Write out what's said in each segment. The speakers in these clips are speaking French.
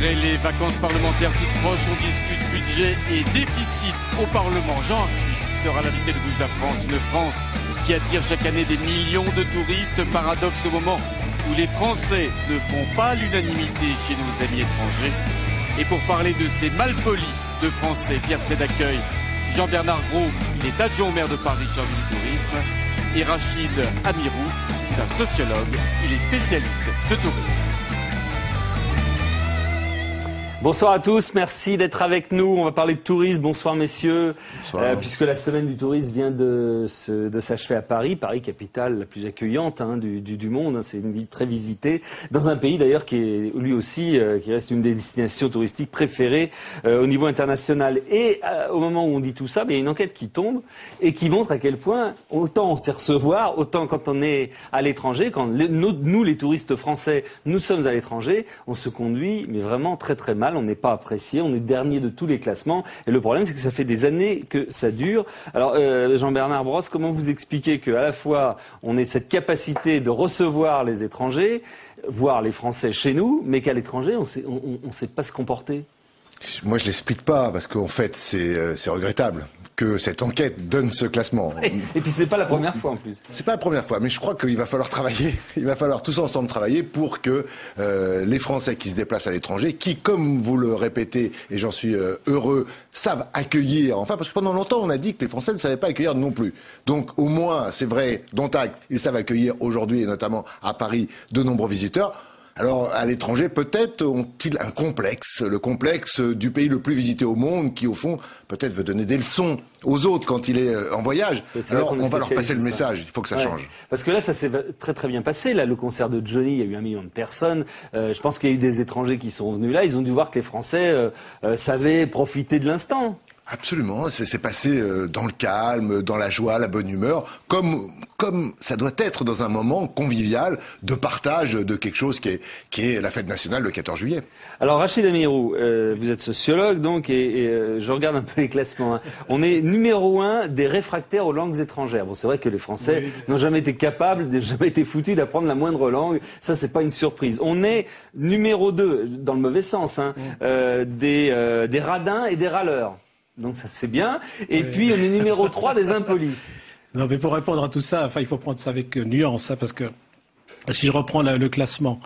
Malgré les vacances parlementaires toutes proches, on discute budget et déficit au Parlement. Jean Arthuis sera l'invité de Bouge la France, une France qui attire chaque année des millions de touristes. Paradoxe au moment où les Français ne font pas l'unanimité chez nos amis étrangers. Et pour parler de ces malpolis de Français, Pierre Sted accueille Jean-Bernard Gros, il est adjoint au maire de Paris chargé du tourisme, et Rachid Amirou, c'est un sociologue, il est spécialiste de tourisme. Bonsoir à tous, merci d'être avec nous. On va parler de tourisme. Bonsoir messieurs. Bonsoir. Puisque la semaine du tourisme vient de s'achever à Paris, Paris capitale la plus accueillante du monde. C'est une ville très visitée dans un pays d'ailleurs qui est lui aussi qui reste une des destinations touristiques préférées au niveau international. Et au moment où on dit tout ça, il y a une enquête qui tombe et qui montre à quel point autant on sait recevoir, autant quand on est à l'étranger, quand nous les touristes français, nous sommes à l'étranger, on se conduit mais vraiment très très mal. On n'est pas apprécié, on est dernier de tous les classements. Et le problème, c'est que ça fait des années que ça dure. Alors, Jean-Bernard Brosse, comment vous expliquez qu'à la fois, on ait cette capacité de recevoir les étrangers, voire les Français chez nous, mais qu'à l'étranger, on sait pas se comporter? Moi, je l'explique pas, parce qu'en fait, c'est regrettable que cette enquête donne ce classement. Et puis, c'est pas la première fois, en plus. C'est pas la première fois, mais je crois qu'il va falloir travailler, il va falloir tous ensemble travailler pour que les Français qui se déplacent à l'étranger, qui, comme vous le répétez, et j'en suis heureux, savent accueillir, enfin, parce que pendant longtemps, on a dit que les Français ne savaient pas accueillir non plus. Donc, au moins, c'est vrai, dont acte, ils savent accueillir aujourd'hui, et notamment à Paris, de nombreux visiteurs. Alors, à l'étranger, peut-être ont-ils un complexe, le complexe du pays le plus visité au monde, qui, au fond, peut-être veut donner des leçons aux autres quand il est en voyage. Alors, on va leur passer le message, il faut que ça change. Parce que là, ça s'est très très bien passé. Là, le concert de Johnny, il y a eu 1 million de personnes. Je pense qu'il y a eu des étrangers qui sont venus là. Ils ont dû voir que les Français savaient profiter de l'instant. Absolument, c'est passé dans le calme, dans la joie, la bonne humeur, comme ça doit être dans un moment convivial de partage de quelque chose qui est la fête nationale le 14 juillet. Alors Rachid Amirou, vous êtes sociologue donc et je regarde un peu les classements. Hein. On est numéro 1 des réfractaires aux langues étrangères. Bon, c'est vrai que les Français n'ont jamais été capables, n'ont jamais été foutus d'apprendre la moindre langue. Ça, c'est pas une surprise. On est numéro 2, dans le mauvais sens, hein, des radins et des râleurs. Donc ça c'est bien. Et puis on est numéro 3 des impolis. Non mais pour répondre à tout ça, il faut prendre ça avec nuance, hein, parce que si je reprends le classement,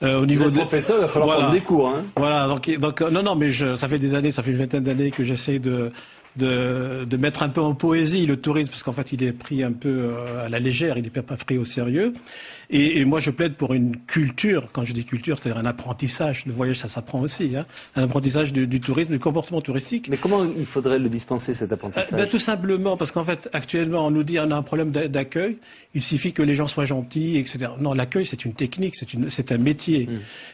au niveau des professeurs, il va falloir prendre des cours. Hein. Voilà, donc non mais ça fait des années, ça fait une vingtaine d'années que j'essaie de mettre un peu en poésie le tourisme, parce qu'en fait il est pris un peu à la légère, il n'est pas pris au sérieux. Et moi je plaide pour une culture, quand je dis culture, c'est-à-dire un apprentissage. Le voyage, ça s'apprend aussi, hein, un apprentissage du tourisme, du comportement touristique. Mais comment il faudrait le dispenser, cet apprentissage? Tout simplement parce qu'en fait actuellement on nous dit on a un problème d'accueil, il suffit que les gens soient gentils, etc. Non, l'accueil c'est une technique, c'est un métier.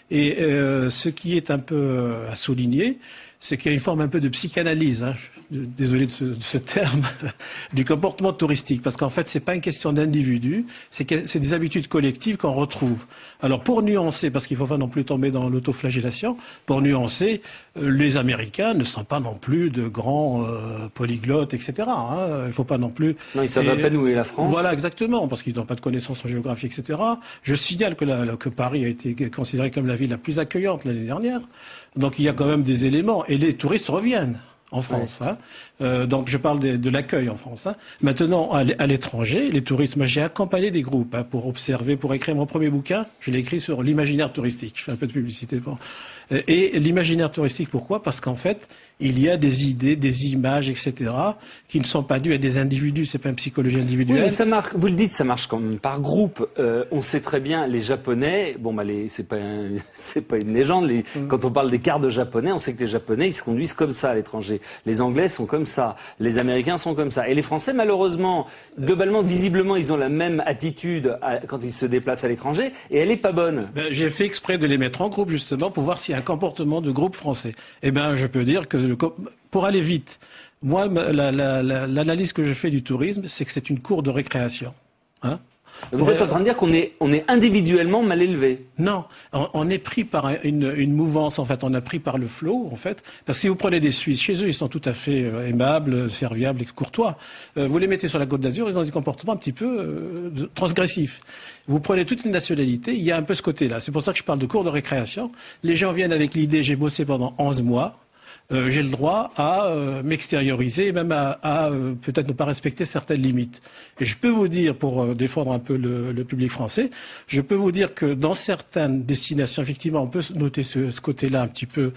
Et ce qui est un peu à souligner, c'est qu'il y a une forme un peu de psychanalyse, hein, désolé de ce terme, du comportement touristique, parce qu'en fait c'est pas une question d'individu, c'est des habitudes collectives qu'on retrouve. Alors pour nuancer, parce qu'il faut pas non plus tomber dans l'autoflagellation, pour nuancer, les Américains ne sont pas non plus de grands polyglottes, etc. Hein, il faut pas non plus. Non, ils savent à peine où est la France. Voilà, exactement, parce qu'ils n'ont pas de connaissances en géographie, etc. Je signale que Paris a été considérée comme la ville la plus accueillante l'année dernière. Donc il y a quand même des éléments. Et les touristes reviennent en France. Ouais. Hein. Donc je parle de l'accueil en France. Hein. Maintenant, à l'étranger, les touristes, moi j'ai accompagné des groupes pour observer, pour écrire mon premier bouquin. Je l'ai écrit sur l'imaginaire touristique. Je fais un peu de publicité pour. Et l'imaginaire touristique, pourquoi? Parce qu'en fait, il y a des idées, des images, etc., qui ne sont pas dues à des individus. C'est pas une psychologie individuelle. Oui, mais ça marche. Vous le dites, ça marche quand même par groupe. On sait très bien, les Japonais. Bon, c'est pas une légende. Quand on parle des quarts de Japonais, on sait que les Japonais, ils se conduisent comme ça à l'étranger. Les Anglais sont comme ça. Les Américains sont comme ça. Et les Français, malheureusement, globalement, visiblement, ils ont la même attitude quand ils se déplacent à l'étranger, et elle est pas bonne. J'ai fait exprès de les mettre en groupe justement pour voir s'il y a un comportement de groupe français. Eh ben, je peux dire que pour aller vite, moi, l'analyse que je fais du tourisme, c'est que c'est une cour de récréation. Hein. Vous êtes en train de dire qu'on est individuellement mal élevé. Non, on est pris par une mouvance, en fait. On est pris par le flot, en fait. Parce que si vous prenez des Suisses, chez eux, ils sont tout à fait aimables, serviables et courtois. Vous les mettez sur la Côte d'Azur, ils ont des comportements un petit peu transgressifs. Vous prenez toutes les nationalités, il y a un peu ce côté-là. C'est pour ça que je parle de cours de récréation. Les gens viennent avec l'idée, j'ai bossé pendant 11 mois. J'ai le droit à m'extérioriser et même à peut-être ne pas respecter certaines limites. Et je peux vous dire, pour défendre un peu le public français, je peux vous dire que dans certaines destinations, effectivement, on peut noter ce côté-là un petit peu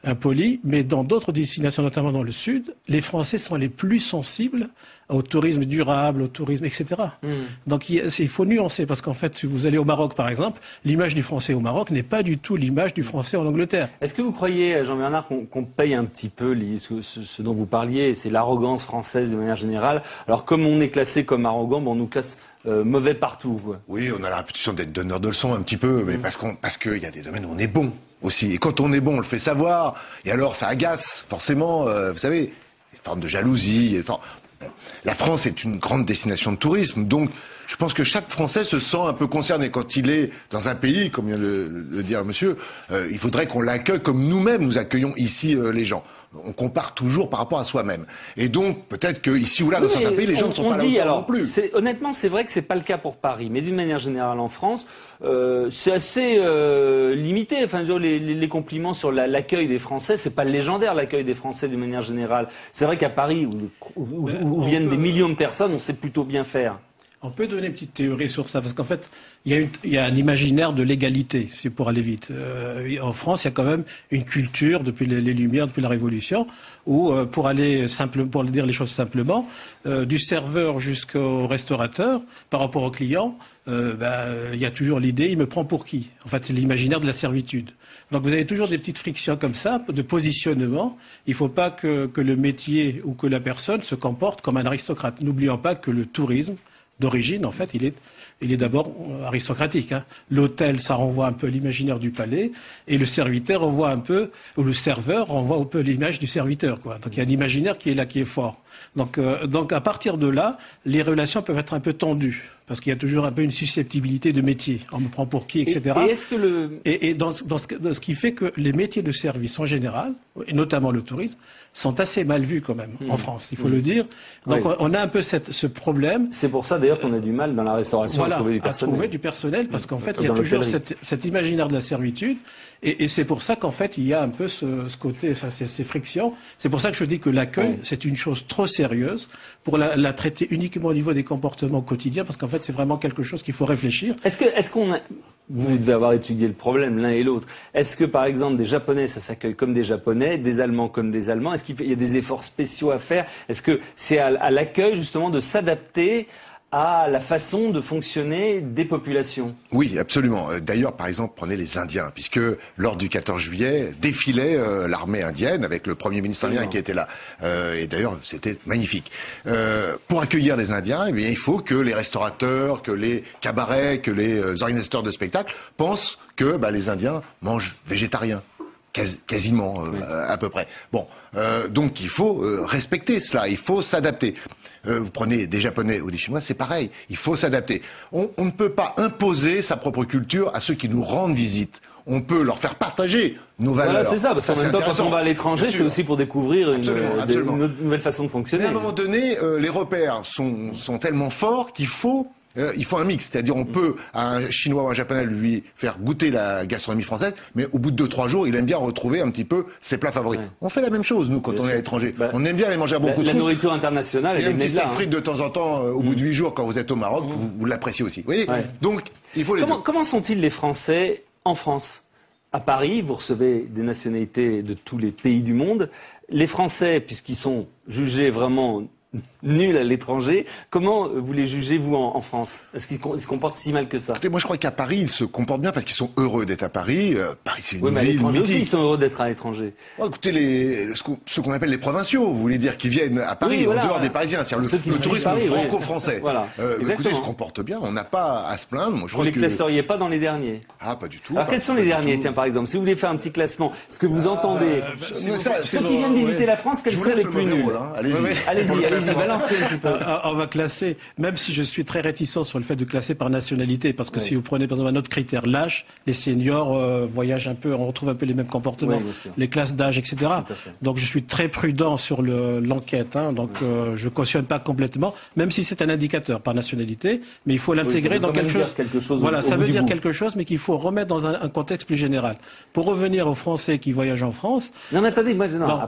impoli, mais dans d'autres destinations, notamment dans le Sud, les Français sont les plus sensibles au tourisme durable, au tourisme, etc. Donc il faut nuancer, parce qu'en fait, si vous allez au Maroc, par exemple, l'image du Français au Maroc n'est pas du tout l'image du Français en Angleterre. Est-ce que vous croyez, Jean-Bernard, qu'on paye un petit peu ce dont vous parliez, c'est l'arrogance française de manière générale? Alors comme on est classé comme arrogant, on nous classe mauvais partout, quoi. Oui, on a la réputation d'être donneur de leçons un petit peu, mais parce qu'il y a des domaines où on est bon aussi. Et quand on est bon, on le fait savoir, et alors ça agace, forcément, vous savez, une forme de jalousie, la France est une grande destination de tourisme, donc je pense que chaque Français se sent un peu concerné quand il est dans un pays, comme vient de le dire monsieur. Il faudrait qu'on l'accueille comme nous-mêmes nous accueillons ici les gens. On compare toujours par rapport à soi-même. Et donc, peut-être que ici ou là, dans certains pays, les gens ne sont pas à la hauteur non plus. Honnêtement, c'est vrai que c'est pas le cas pour Paris, mais d'une manière générale en France, c'est assez limité. Enfin, les compliments sur l'accueil des Français, c'est pas légendaire l'accueil des Français d'une manière générale. C'est vrai qu'à Paris, où viennent des millions de personnes, on sait plutôt bien faire. On peut donner une petite théorie sur ça, parce qu'en fait, il y a un imaginaire de l'égalité, c'est pour aller vite. En France, il y a quand même une culture, depuis les Lumières, depuis la Révolution, où, pour dire les choses simplement, du serveur jusqu'au restaurateur, par rapport au client, il y a toujours l'idée, il me prend pour qui? En fait, c'est l'imaginaire de la servitude. Donc vous avez toujours des petites frictions comme ça, de positionnement. Il ne faut pas que le métier ou que la personne se comporte comme un aristocrate. N'oublions pas que le tourisme, d'origine, en fait, il est d'abord aristocratique. L'hôtel, ça renvoie un peu l'imaginaire du palais, et le serviteur renvoie un peu, ou le serveur renvoie un peu l'image du serviteur, quoi. Donc il y a un imaginaire qui est là, qui est fort. Donc à partir de là, les relations peuvent être un peu tendues, parce qu'il y a toujours un peu une susceptibilité de métier. On me prend pour qui, etc. Et est-ce que Et dans ce qui fait que les métiers de service en général, et notamment le tourisme, sont assez mal vus quand même en France, il faut le dire. Donc on a un peu ce problème. C'est pour ça d'ailleurs qu'on a du mal dans la restauration à trouver du personnel. Parce qu'en fait, il y a toujours cet imaginaire de la servitude. Et c'est pour ça qu'en fait, il y a un peu ce côté, ces frictions. C'est pour ça que je dis que l'accueil, c'est une chose trop sérieuse pour la traiter uniquement au niveau des comportements quotidiens, parce qu'en fait, c'est vraiment quelque chose qu'il faut réfléchir. Vous devez avoir étudié le problème l'un et l'autre. Est-ce que, par exemple, des Japonais, ça s'accueille comme des Japonais, des Allemands comme des Allemands? Est-ce qu'il y a des efforts spéciaux à faire? Est-ce que c'est à l'accueil, justement, de s'adapter à la façon de fonctionner des populations? Oui, absolument. D'ailleurs, par exemple, prenez les Indiens, puisque lors du 14 juillet, défilait l'armée indienne avec le Premier ministre indien qui était là. Et d'ailleurs, c'était magnifique. Pour accueillir les Indiens, eh bien, il faut que les restaurateurs, que les cabarets, que les organisateurs de spectacles pensent que les Indiens mangent végétarien. Quasiment, à peu près. Bon, donc il faut respecter cela, il faut s'adapter. Vous prenez des Japonais ou des Chinois, c'est pareil, il faut s'adapter. On ne peut pas imposer sa propre culture à ceux qui nous rendent visite. On peut leur faire partager nos valeurs. Voilà, c'est ça, parce qu'en même temps, quand on va à l'étranger, c'est aussi pour découvrir une nouvelle façon de fonctionner. Mais à un moment donné, les repères sont tellement forts qu'il faut un mix, c'est-à-dire on peut à un Chinois ou un Japonais lui faire goûter la gastronomie française, mais au bout de 2-3 jours, il aime bien retrouver un petit peu ses plats favoris. On fait la même chose, nous, quand on est à l'étranger. On aime bien aller manger un bon couscous. La nourriture internationale, et un petit steak frites de temps en temps, au bout de 8 jours, quand vous êtes au Maroc, vous l'appréciez aussi. Vous voyez Donc, il faut les deux. Comment sont-ils les Français en France? À Paris, vous recevez des nationalités de tous les pays du monde. Les Français, puisqu'ils sont jugés vraiment nuls à l'étranger, comment vous les jugez, vous, en France? Est-ce qu'ils se comportent si mal que ça? Écoutez, moi je crois qu'à Paris, ils se comportent bien parce qu'ils sont heureux d'être à Paris. Paris, c'est une mais ville mythique. Aussi, ils sont heureux d'être à l'étranger. Écoutez, ceux qu'on appelle les provinciaux, vous voulez dire, qui viennent à Paris, en dehors des Parisiens, c'est-à-dire le tourisme franco-français. Voilà. Écoutez, ils se comportent bien, on n'a pas à se plaindre. Moi, vous ne les classeriez pas dans les derniers? Ah, pas du tout. Alors quels sont les derniers, tiens, par exemple? Si vous voulez faire un petit classement, ce que vous entendez, ceux qui viennent visiter la France, quels sont les plus nuls? Allez-y. On va classer, même si je suis très réticent sur le fait de classer par nationalité, parce que si vous prenez par exemple un autre critère, l'âge, les seniors voyagent un peu, on retrouve un peu les mêmes comportements, les classes d'âge, etc. Donc je suis très prudent sur l'enquête, donc je cautionne pas complètement, même si c'est un indicateur par nationalité, mais il faut l'intégrer dans quelque chose. Voilà, ça veut dire quelque chose, mais qu'il faut remettre dans un contexte plus général. Pour revenir aux Français qui voyagent en France. Non, mais attendez,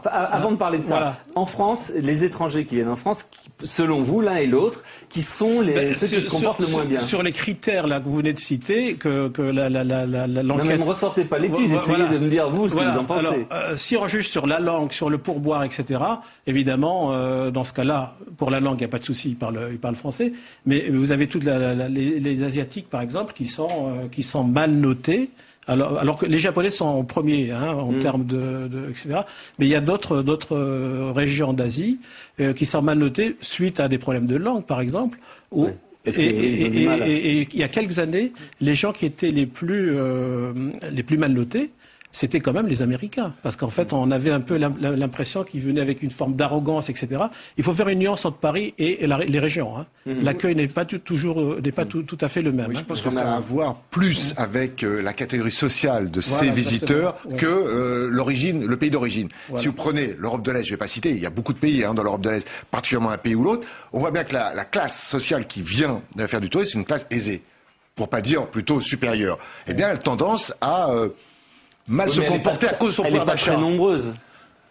avant de parler de ça, en France, les étrangers qui viennent en France, selon vous, l'un et l'autre, qui sont ceux qui se comportent le moins bien. Sur les critères là que vous venez de citer, que l'enquête. Non, mais ne ressortez pas l'étude, essayez de me dire vous ce que vous en pensez. Alors, si on juge sur la langue, sur le pourboire, etc. Évidemment, dans ce cas-là, pour la langue, il n'y a pas de souci, ils parlent français. Mais vous avez toutes les Asiatiques, par exemple, qui sont mal notés. Alors que les Japonais sont en premier en termes etc. Mais il y a d'autres régions d'Asie qui sont mal notées suite à des problèmes de langue, par exemple. Et il y a quelques années, les gens qui étaient les plus mal notés, c'était quand même les Américains. Parce qu'en fait, on avait un peu l'impression qu'ils venaient avec une forme d'arrogance, etc. Il faut faire une nuance entre Paris et les régions. L'accueil n'est pas tout à fait le même. Oui, je pense que ça a à voir plus avec la catégorie sociale de ces visiteurs que l'origine, le pays d'origine. Voilà. Si vous prenez l'Europe de l'Est, je ne vais pas citer, il y a beaucoup de pays dans l'Europe de l'Est, particulièrement un pays ou l'autre, on voit bien que la classe sociale qui vient faire du tourisme, c'est une classe aisée, pour pas dire plutôt supérieure. Eh bien, elle a tendance à mal se comporter à cause de son pouvoir d'achat. Elle est pas très nombreuse.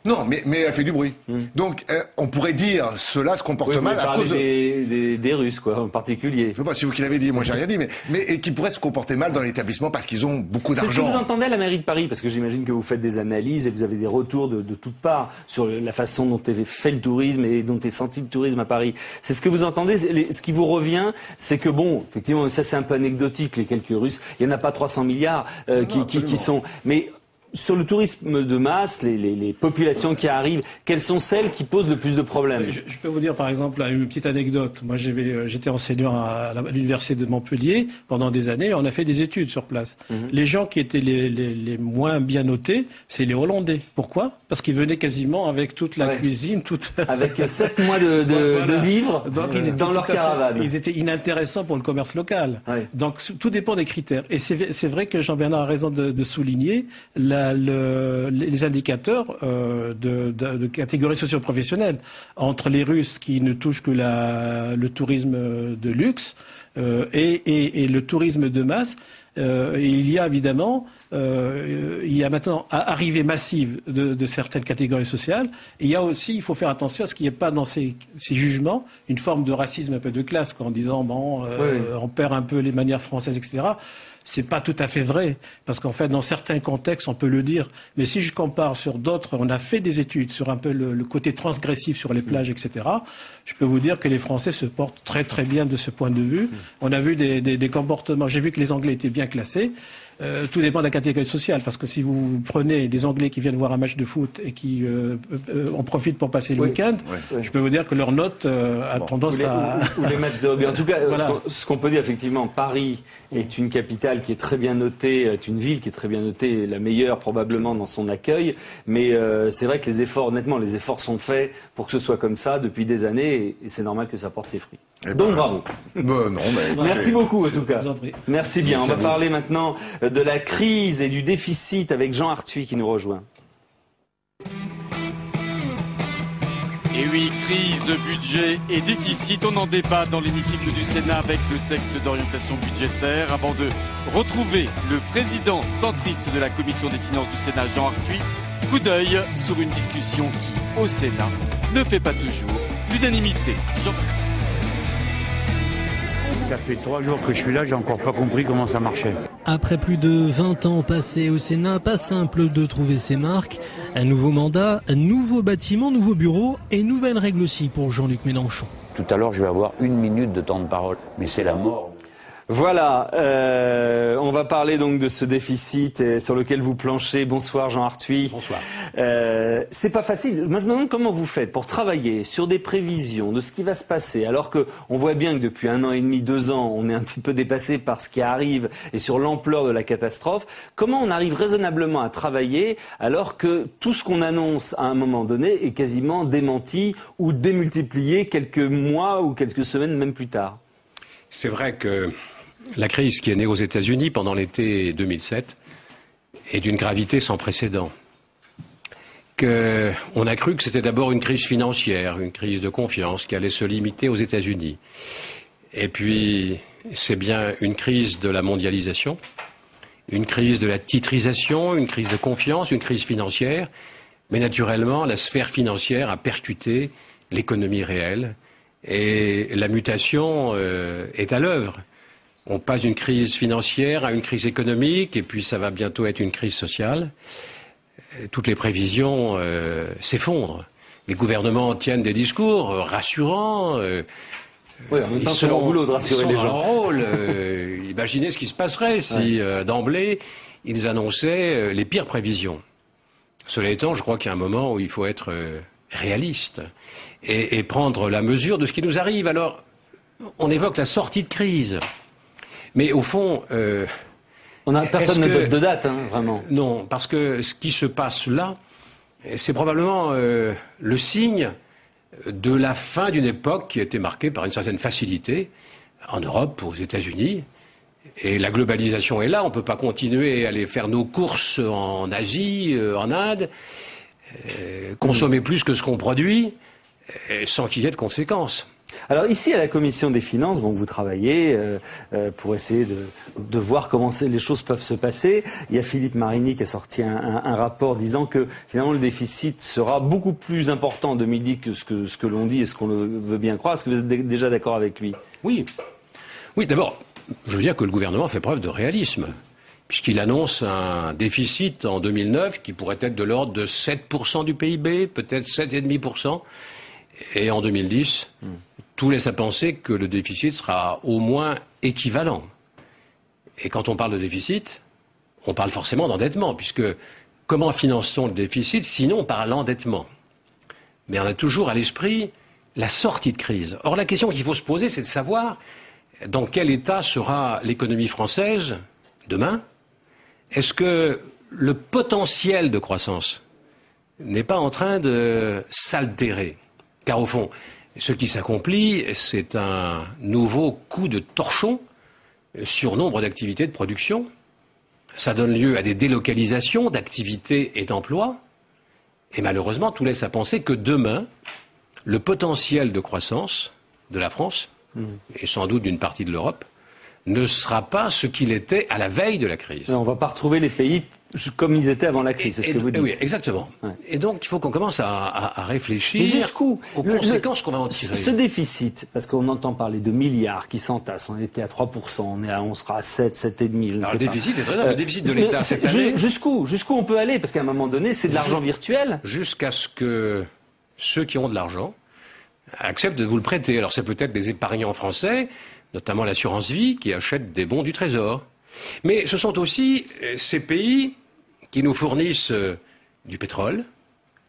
Non, mais elle fait du bruit. Donc, on pourrait dire cela se comporte mal à cause des Russes, quoi, en particulier. Je sais pas si vous qui l'avez dit, moi j'ai rien dit, mais qui pourraient se comporter mal dans l'établissement parce qu'ils ont beaucoup d'argent. C'est ce que vous entendez à la mairie de Paris, parce que j'imagine que vous faites des analyses et vous avez des retours de toutes parts sur la façon dont est fait le tourisme et dont est senti le tourisme à Paris. C'est ce que vous entendez. Ce qui vous revient, c'est que bon, effectivement, ça c'est un peu anecdotique, les quelques Russes. Il n'y en a pas 300 milliards qui sont... Mais sur le tourisme de masse, les populations qui arrivent, quelles sont celles qui posent le plus de problèmes? Je peux vous dire par exemple une petite anecdote. Moi j'étais enseignant à l'université de Montpellier pendant des années, on a fait des études sur place. Les gens qui étaient les moins bien notés, c'est les Hollandais. Pourquoi? Parce qu'ils venaient quasiment avec toute la cuisine, avec 7 mois de vivres dans leur caravane. Ils étaient inintéressants pour le commerce local. Donc tout dépend des critères. Et c'est vrai que Jean-Bernard a raison de souligner les indicateurs de catégories socio-professionnelles entre les Russes qui ne touchent que le tourisme de luxe et le tourisme de masse. Il y a évidemment, il y a maintenant arrivée massive de certaines catégories sociales. Et il y a aussi, il faut faire attention à ce qu'il n'y ait pas dans ces jugements une forme de racisme un peu de classe, quoi, en disant on perd un peu les manières françaises, etc. C'est pas tout à fait vrai, parce qu'en fait, dans certains contextes, on peut le dire. Mais si je compare sur d'autres, on a fait des études sur un peu le côté transgressif sur les plages, etc. Je peux vous dire que les Français se portent très très bien de ce point de vue. On a vu des comportements. J'ai vu que les Anglais étaient bien classés. Tout dépend de la catégorie sociale, parce que si vous prenez des Anglais qui viennent voir un match de foot et qui en profitent pour passer le week-end, je peux vous dire que leur note a tendance à... Ou les matchs de rugby. En tout cas, ce qu'on peut dire, effectivement, Paris est une capitale qui est très bien notée, est une ville qui est très bien notée, la meilleure probablement dans son accueil, mais c'est vrai que les efforts sont faits pour que ce soit comme ça depuis des années, et c'est normal que ça porte ses fruits. Donc bravo. Merci beaucoup en tout cas. Merci bien. On va parler maintenant de la crise et du déficit avec Jean Arthuis qui nous rejoint. Et oui, crise, budget et déficit, on en débat dans l'hémicycle du Sénat avec le texte d'orientation budgétaire. Avant de retrouver le président centriste de la commission des finances du Sénat, Jean Arthuis, coup d'œil sur une discussion qui, au Sénat, ne fait pas toujours l'unanimité. Ça fait 3 jours que je suis là, j'ai encore pas compris comment ça marchait. Après plus de 20 ans passés au Sénat, pas simple de trouver ses marques. Un nouveau mandat, un nouveau bâtiment, nouveau bureau et nouvelles règles aussi pour Jean-Luc Mélenchon. Tout à l'heure, je vais avoir 1 minute de temps de parole, mais c'est la mort. Voilà, on va parler donc de ce déficit sur lequel vous planchez. Bonsoir Jean Arthuis. Bonsoir. C'est pas facile. Je me demande comment vous faites pour travailler sur des prévisions de ce qui va se passer, alors que on voit bien que depuis 1 an et demi, 2 ans, on est un petit peu dépassé par ce qui arrive et sur l'ampleur de la catastrophe. Comment on arrive raisonnablement à travailler alors que tout ce qu'on annonce à un moment donné est quasiment démenti ou démultiplié quelques mois ou quelques semaines même plus tard? C'est vrai que la crise qui est née aux États-Unis pendant l'été 2007 est d'une gravité sans précédent. On a cru que c'était d'abord une crise financière, une crise de confiance qui allait se limiter aux États-Unis. Et puis, c'est bien une crise de la mondialisation, une crise de la titrisation, une crise de confiance, une crise financière. Mais naturellement, la sphère financière a percuté l'économie réelle et la mutation est à l'œuvre. On passe d'une crise financière à une crise économique et puis ça va bientôt être une crise sociale. Toutes les prévisions s'effondrent. Les gouvernements tiennent des discours rassurants. Oui, en même temps, c'est leur boulot de rassurer les gens. Ils sont dans leur rôle. Imaginez ce qui se passerait si, d'emblée, ils annonçaient les pires prévisions. Cela étant, je crois qu'il y a un moment où il faut être réaliste et prendre la mesure de ce qui nous arrive. Alors, on évoque la sortie de crise. Mais au fond... personne ne donne de date, vraiment. Non, parce que ce qui se passe là, c'est probablement le signe de la fin d'une époque qui a été marquée par une certaine facilité en Europe, aux États-Unis. Et la globalisation est là, on ne peut pas continuer à aller faire nos courses en Asie, en Inde, consommer plus que ce qu'on produit, sans qu'il y ait de conséquences. Alors ici, à la Commission des Finances, bon, vous travaillez pour essayer de voir comment les choses peuvent se passer. Il y a Philippe Marigny qui a sorti un rapport disant que finalement le déficit sera beaucoup plus important en 2010 que ce que l'on dit et ce qu'on veut bien croire. Est-ce que vous êtes déjà d'accord avec lui? Oui. Oui, d'abord, je veux dire que le gouvernement fait preuve de réalisme, puisqu'il annonce un déficit en 2009 qui pourrait être de l'ordre de 7% du PIB, peut-être 7,5%, et en 2010... Tout laisse à penser que le déficit sera au moins équivalent. Et quand on parle de déficit, on parle forcément d'endettement, puisque comment finance-t-on le déficit sinon par l'endettement? Mais on a toujours à l'esprit la sortie de crise. Or, la question qu'il faut se poser, c'est de savoir dans quel état sera l'économie française demain. Est-ce que le potentiel de croissance n'est pas en train de s'altérer? Car au fond, ce qui s'accomplit, c'est un nouveau coup de torchon sur nombre d'activités de production. Ça donne lieu à des délocalisations d'activités et d'emplois. Et malheureusement, tout laisse à penser que demain, le potentiel de croissance de la France, et sans doute d'une partie de l'Europe, ne sera pas ce qu'il était à la veille de la crise. On ne va pas retrouver les pays comme ils étaient avant la crise, c'est ce que vous dites. Oui, exactement. Ouais. Et donc, il faut qu'on commence à réfléchir jusqu'où aux conséquences qu'on va en tirer. Ce déficit, parce qu'on entend parler de milliards qui s'entassent, on était à 3%, on sera à 7, 7,5%. Alors le déficit est très bien, le déficit de l'État cette année... Jusqu'où on peut aller? Parce qu'à un moment donné, c'est de l'argent virtuel. Jusqu'à ce que ceux qui ont de l'argent acceptent de vous le prêter. Alors c'est peut-être les épargnants français, notamment l'assurance vie, qui achètent des bons du Trésor. Mais ce sont aussi ces pays qui nous fournissent du pétrole,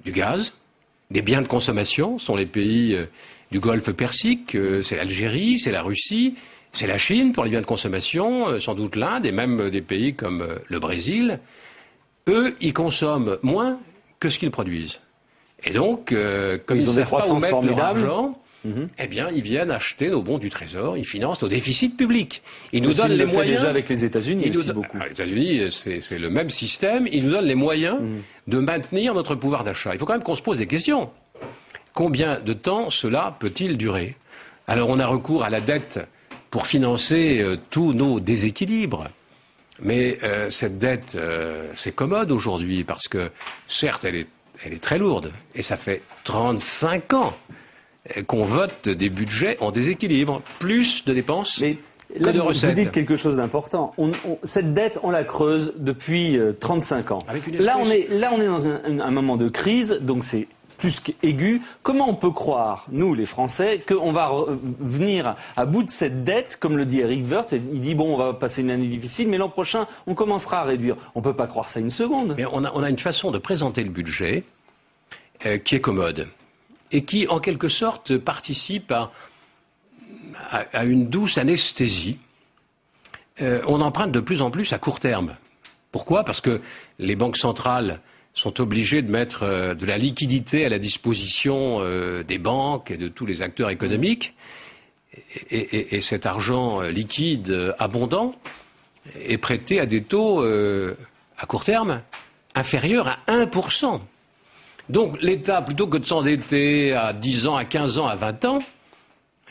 du gaz, des biens de consommation. Ce sont les pays du Golfe Persique, c'est l'Algérie, c'est la Russie, c'est la Chine pour les biens de consommation, sans doute l'Inde et même des pays comme le Brésil. Eux, ils consomment moins que ce qu'ils produisent. Et donc, comme ils ne savent pas où mettre leur argent, eh bien, ils viennent acheter nos bons du Trésor, ils financent nos déficits publics. Ils nous donnent les moyens. Déjà avec les États-Unis aussi beaucoup. Les États-Unis, c'est le même système. Ils nous donnent les moyens de maintenir notre pouvoir d'achat. Il faut quand même qu'on se pose des questions. Combien de temps cela peut-il durer? Alors, on a recours à la dette pour financer tous nos déséquilibres. Mais cette dette, c'est commode aujourd'hui parce que, certes, elle est très lourde. Et ça fait 35 ans qu'on vote des budgets en déséquilibre, plus de dépenses que de recettes. Vous dites quelque chose d'important. Cette dette, on la creuse depuis 35 ans. Avec une là, on est dans un moment de crise, donc c'est plus qu'aiguë. Comment on peut croire, nous les Français, qu'on va venir à bout de cette dette, comme le dit Éric Woerth, il dit bon, on va passer une année difficile, mais l'an prochain, on commencera à réduire. On ne peut pas croire ça une seconde. Mais on a une façon de présenter le budget qui est commode et qui, en quelque sorte, participe à une douce anesthésie. On emprunte de plus en plus à court terme. Pourquoi ? Parce que les banques centrales sont obligées de mettre de la liquidité à la disposition des banques et de tous les acteurs économiques. Et cet argent liquide abondant est prêté à des taux à court terme inférieurs à 1%. Donc l'État, plutôt que de s'endetter à 10 ans, à 15 ans, à 20 ans,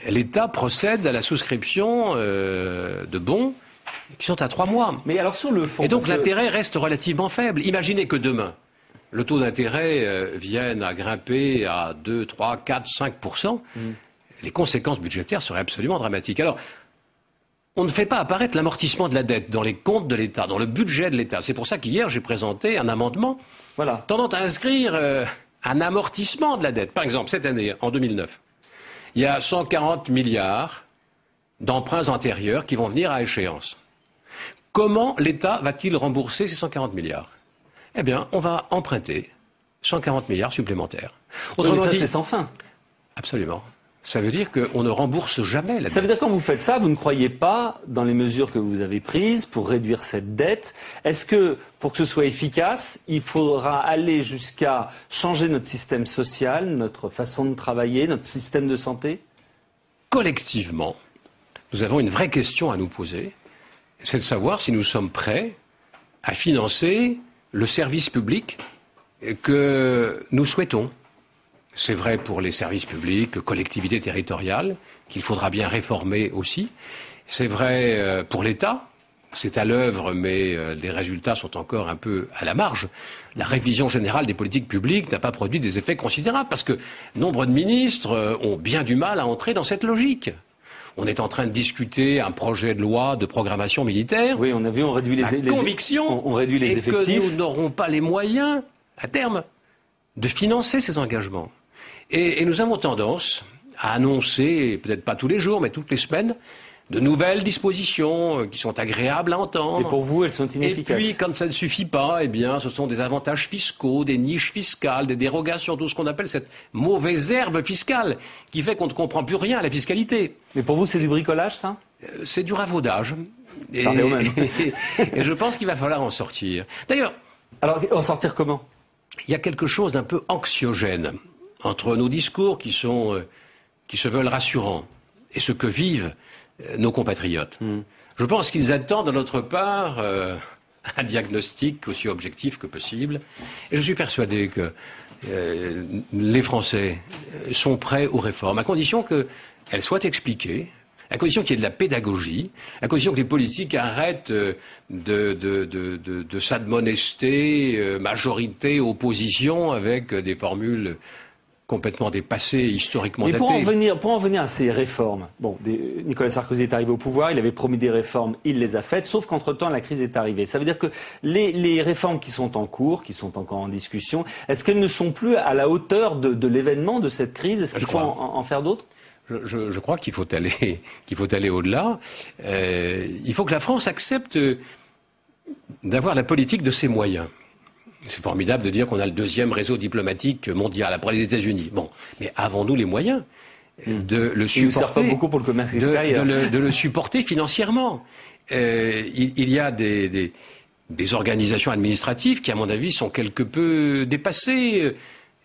l'État procède à la souscription de bons qui sont à 3 mois. Mais alors sur le fond... Et donc l'intérêt reste relativement faible. Imaginez que demain, le taux d'intérêt vienne à grimper à 2, 3, 4, 5%. Les conséquences budgétaires seraient absolument dramatiques. Alors, on ne fait pas apparaître l'amortissement de la dette dans les comptes de l'État, dans le budget de l'État. C'est pour ça qu'hier, j'ai présenté un amendement tendant à inscrire un amortissement de la dette. Par exemple, cette année, en 2009, il y a 140 milliards d'emprunts antérieurs qui vont venir à échéance. Comment l'État va-t-il rembourser ces 140 milliards ? Eh bien, on va emprunter 140 milliards supplémentaires. Autrement dit, c'est sans fin. Absolument. Ça veut dire qu'on ne rembourse jamais la dette. Ça veut dire que quand vous faites ça, vous ne croyez pas dans les mesures que vous avez prises pour réduire cette dette. Est-ce que, pour que ce soit efficace, il faudra aller jusqu'à changer notre système social, notre façon de travailler, notre système de santé ? Collectivement, nous avons une vraie question à nous poser. C'est de savoir si nous sommes prêts à financer le service public que nous souhaitons. C'est vrai pour les services publics, collectivités territoriales, qu'il faudra bien réformer aussi. C'est vrai pour l'État. C'est à l'œuvre, mais les résultats sont encore un peu à la marge. La révision générale des politiques publiques n'a pas produit des effets considérables parce que nombre de ministres ont bien du mal à entrer dans cette logique. On est en train de discuter un projet de loi de programmation militaire. Oui, on a vu, on réduit les conviction on réduit les effectifs. Et que nous n'aurons pas les moyens, à terme, de financer ces engagements. Et nous avons tendance à annoncer, peut-être pas tous les jours, mais toutes les semaines, de nouvelles dispositions qui sont agréables à entendre. Et pour vous, elles sont inefficaces. Et puis, quand ça ne suffit pas, eh bien, ce sont des avantages fiscaux, des niches fiscales, des dérogations, tout ce qu'on appelle cette mauvaise herbe fiscale, qui fait qu'on ne comprend plus rien à la fiscalité. Mais pour vous, c'est du bricolage, ça ? C'est du ravaudage. Ça revient au même. Et je pense qu'il va falloir en sortir. D'ailleurs... Alors, en sortir comment ? Il y a quelque chose d'un peu anxiogène entre nos discours qui se veulent rassurants et ce que vivent nos compatriotes. Je pense qu'ils attendent de notre part un diagnostic aussi objectif que possible. Et je suis persuadé que les Français sont prêts aux réformes, à condition qu'elles soient expliquées, à condition qu'il y ait de la pédagogie, à condition que les politiques arrêtent de s'admonester majorité, opposition, avec des formules complètement dépassées, historiquement datées. Pour en venir à ces réformes, Nicolas Sarkozy est arrivé au pouvoir, il avait promis des réformes, il les a faites, sauf qu'entre-temps, la crise est arrivée. Ça veut dire que les réformes qui sont en cours, qui sont encore en discussion, est-ce qu'elles ne sont plus à la hauteur de l'événement, de cette crise ? Est-ce qu'il faut en faire d'autres ? Je crois qu'il faut aller au-delà. Il faut que la France accepte d'avoir la politique de ses moyens. C'est formidable de dire qu'on a le deuxième réseau diplomatique mondial après les États-Unis. Bon, mais avons-nous les moyens de le supporter ? Il ne sert pas beaucoup pour le commerce extérieur. De le supporter financièrement. Il y a des organisations administratives qui, à mon avis, sont quelque peu dépassées.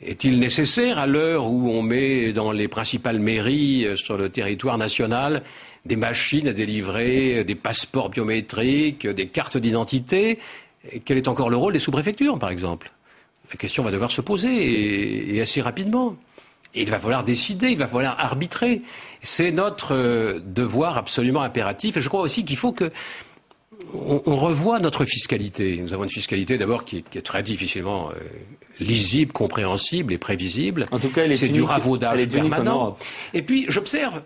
Est-il nécessaire, à l'heure où on met dans les principales mairies sur le territoire national des machines à délivrer des passeports biométriques, des cartes d'identité ? Quel est encore le rôle des sous-préfectures, par exemple ? La question va devoir se poser, et assez rapidement. Et il va falloir décider, il va falloir arbitrer. C'est notre devoir absolument impératif. Et je crois aussi qu'il faut que on revoie notre fiscalité. Nous avons une fiscalité d'abord qui est très difficilement lisible, compréhensible et prévisible. En tout cas, c'est du ravaudage permanent. Et puis, j'observe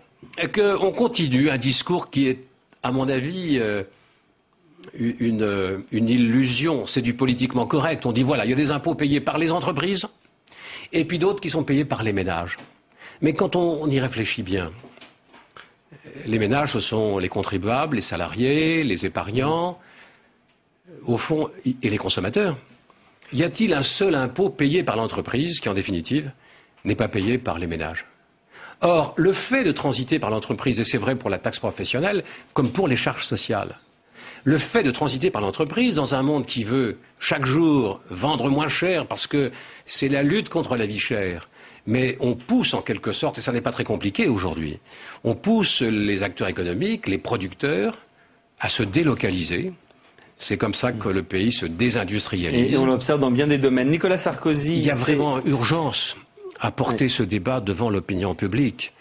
qu'on continue un discours qui est, à mon avis, une illusion. C'est du politiquement correct. On dit voilà, il y a des impôts payés par les entreprises et puis d'autres qui sont payés par les ménages. Mais quand on y réfléchit bien, les ménages, ce sont les contribuables, les salariés, les épargnants, au fond, et les consommateurs. Y a-t-il un seul impôt payé par l'entreprise qui, en définitive, n'est pas payé par les ménages? Or, le fait de transiter par l'entreprise, et c'est vrai pour la taxe professionnelle, comme pour les charges sociales, le fait de transiter par l'entreprise dans un monde qui veut chaque jour vendre moins cher parce que c'est la lutte contre la vie chère, mais on pousse en quelque sorte, et ça n'est pas très compliqué aujourd'hui, on pousse les acteurs économiques, les producteurs, à se délocaliser. C'est comme ça que le pays se désindustrialise. Et on l'observe dans bien des domaines. Nicolas Sarkozy... Il y a vraiment urgence à porter ce débat devant l'opinion publique.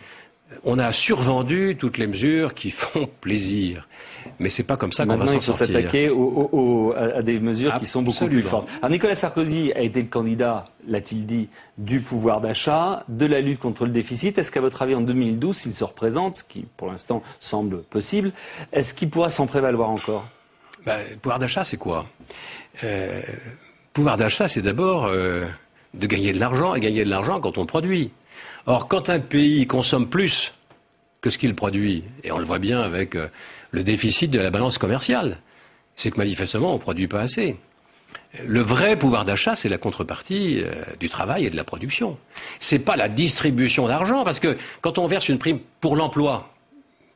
On a survendu toutes les mesures qui font plaisir. Mais c'est pas comme ça qu'on va s'en sortir. Maintenant, il faut s'attaquer à des mesures qui sont beaucoup plus fortes. Alors, Nicolas Sarkozy a été le candidat, l'a-t-il dit, du pouvoir d'achat, de la lutte contre le déficit. Est-ce qu'à votre avis, en 2012, s'il se représente, ce qui pour l'instant semble possible, est-ce qu'il pourra s'en prévaloir encore? Pouvoir d'achat, c'est quoi? Pouvoir d'achat, c'est d'abord de gagner de l'argent, et gagner de l'argent quand on produit. Or, quand un pays consomme plus que ce qu'il produit, et on le voit bien avec le déficit de la balance commerciale, c'est que manifestement, on ne produit pas assez. Le vrai pouvoir d'achat, c'est la contrepartie du travail et de la production. C'est pas la distribution d'argent, parce que quand on verse une prime pour l'emploi,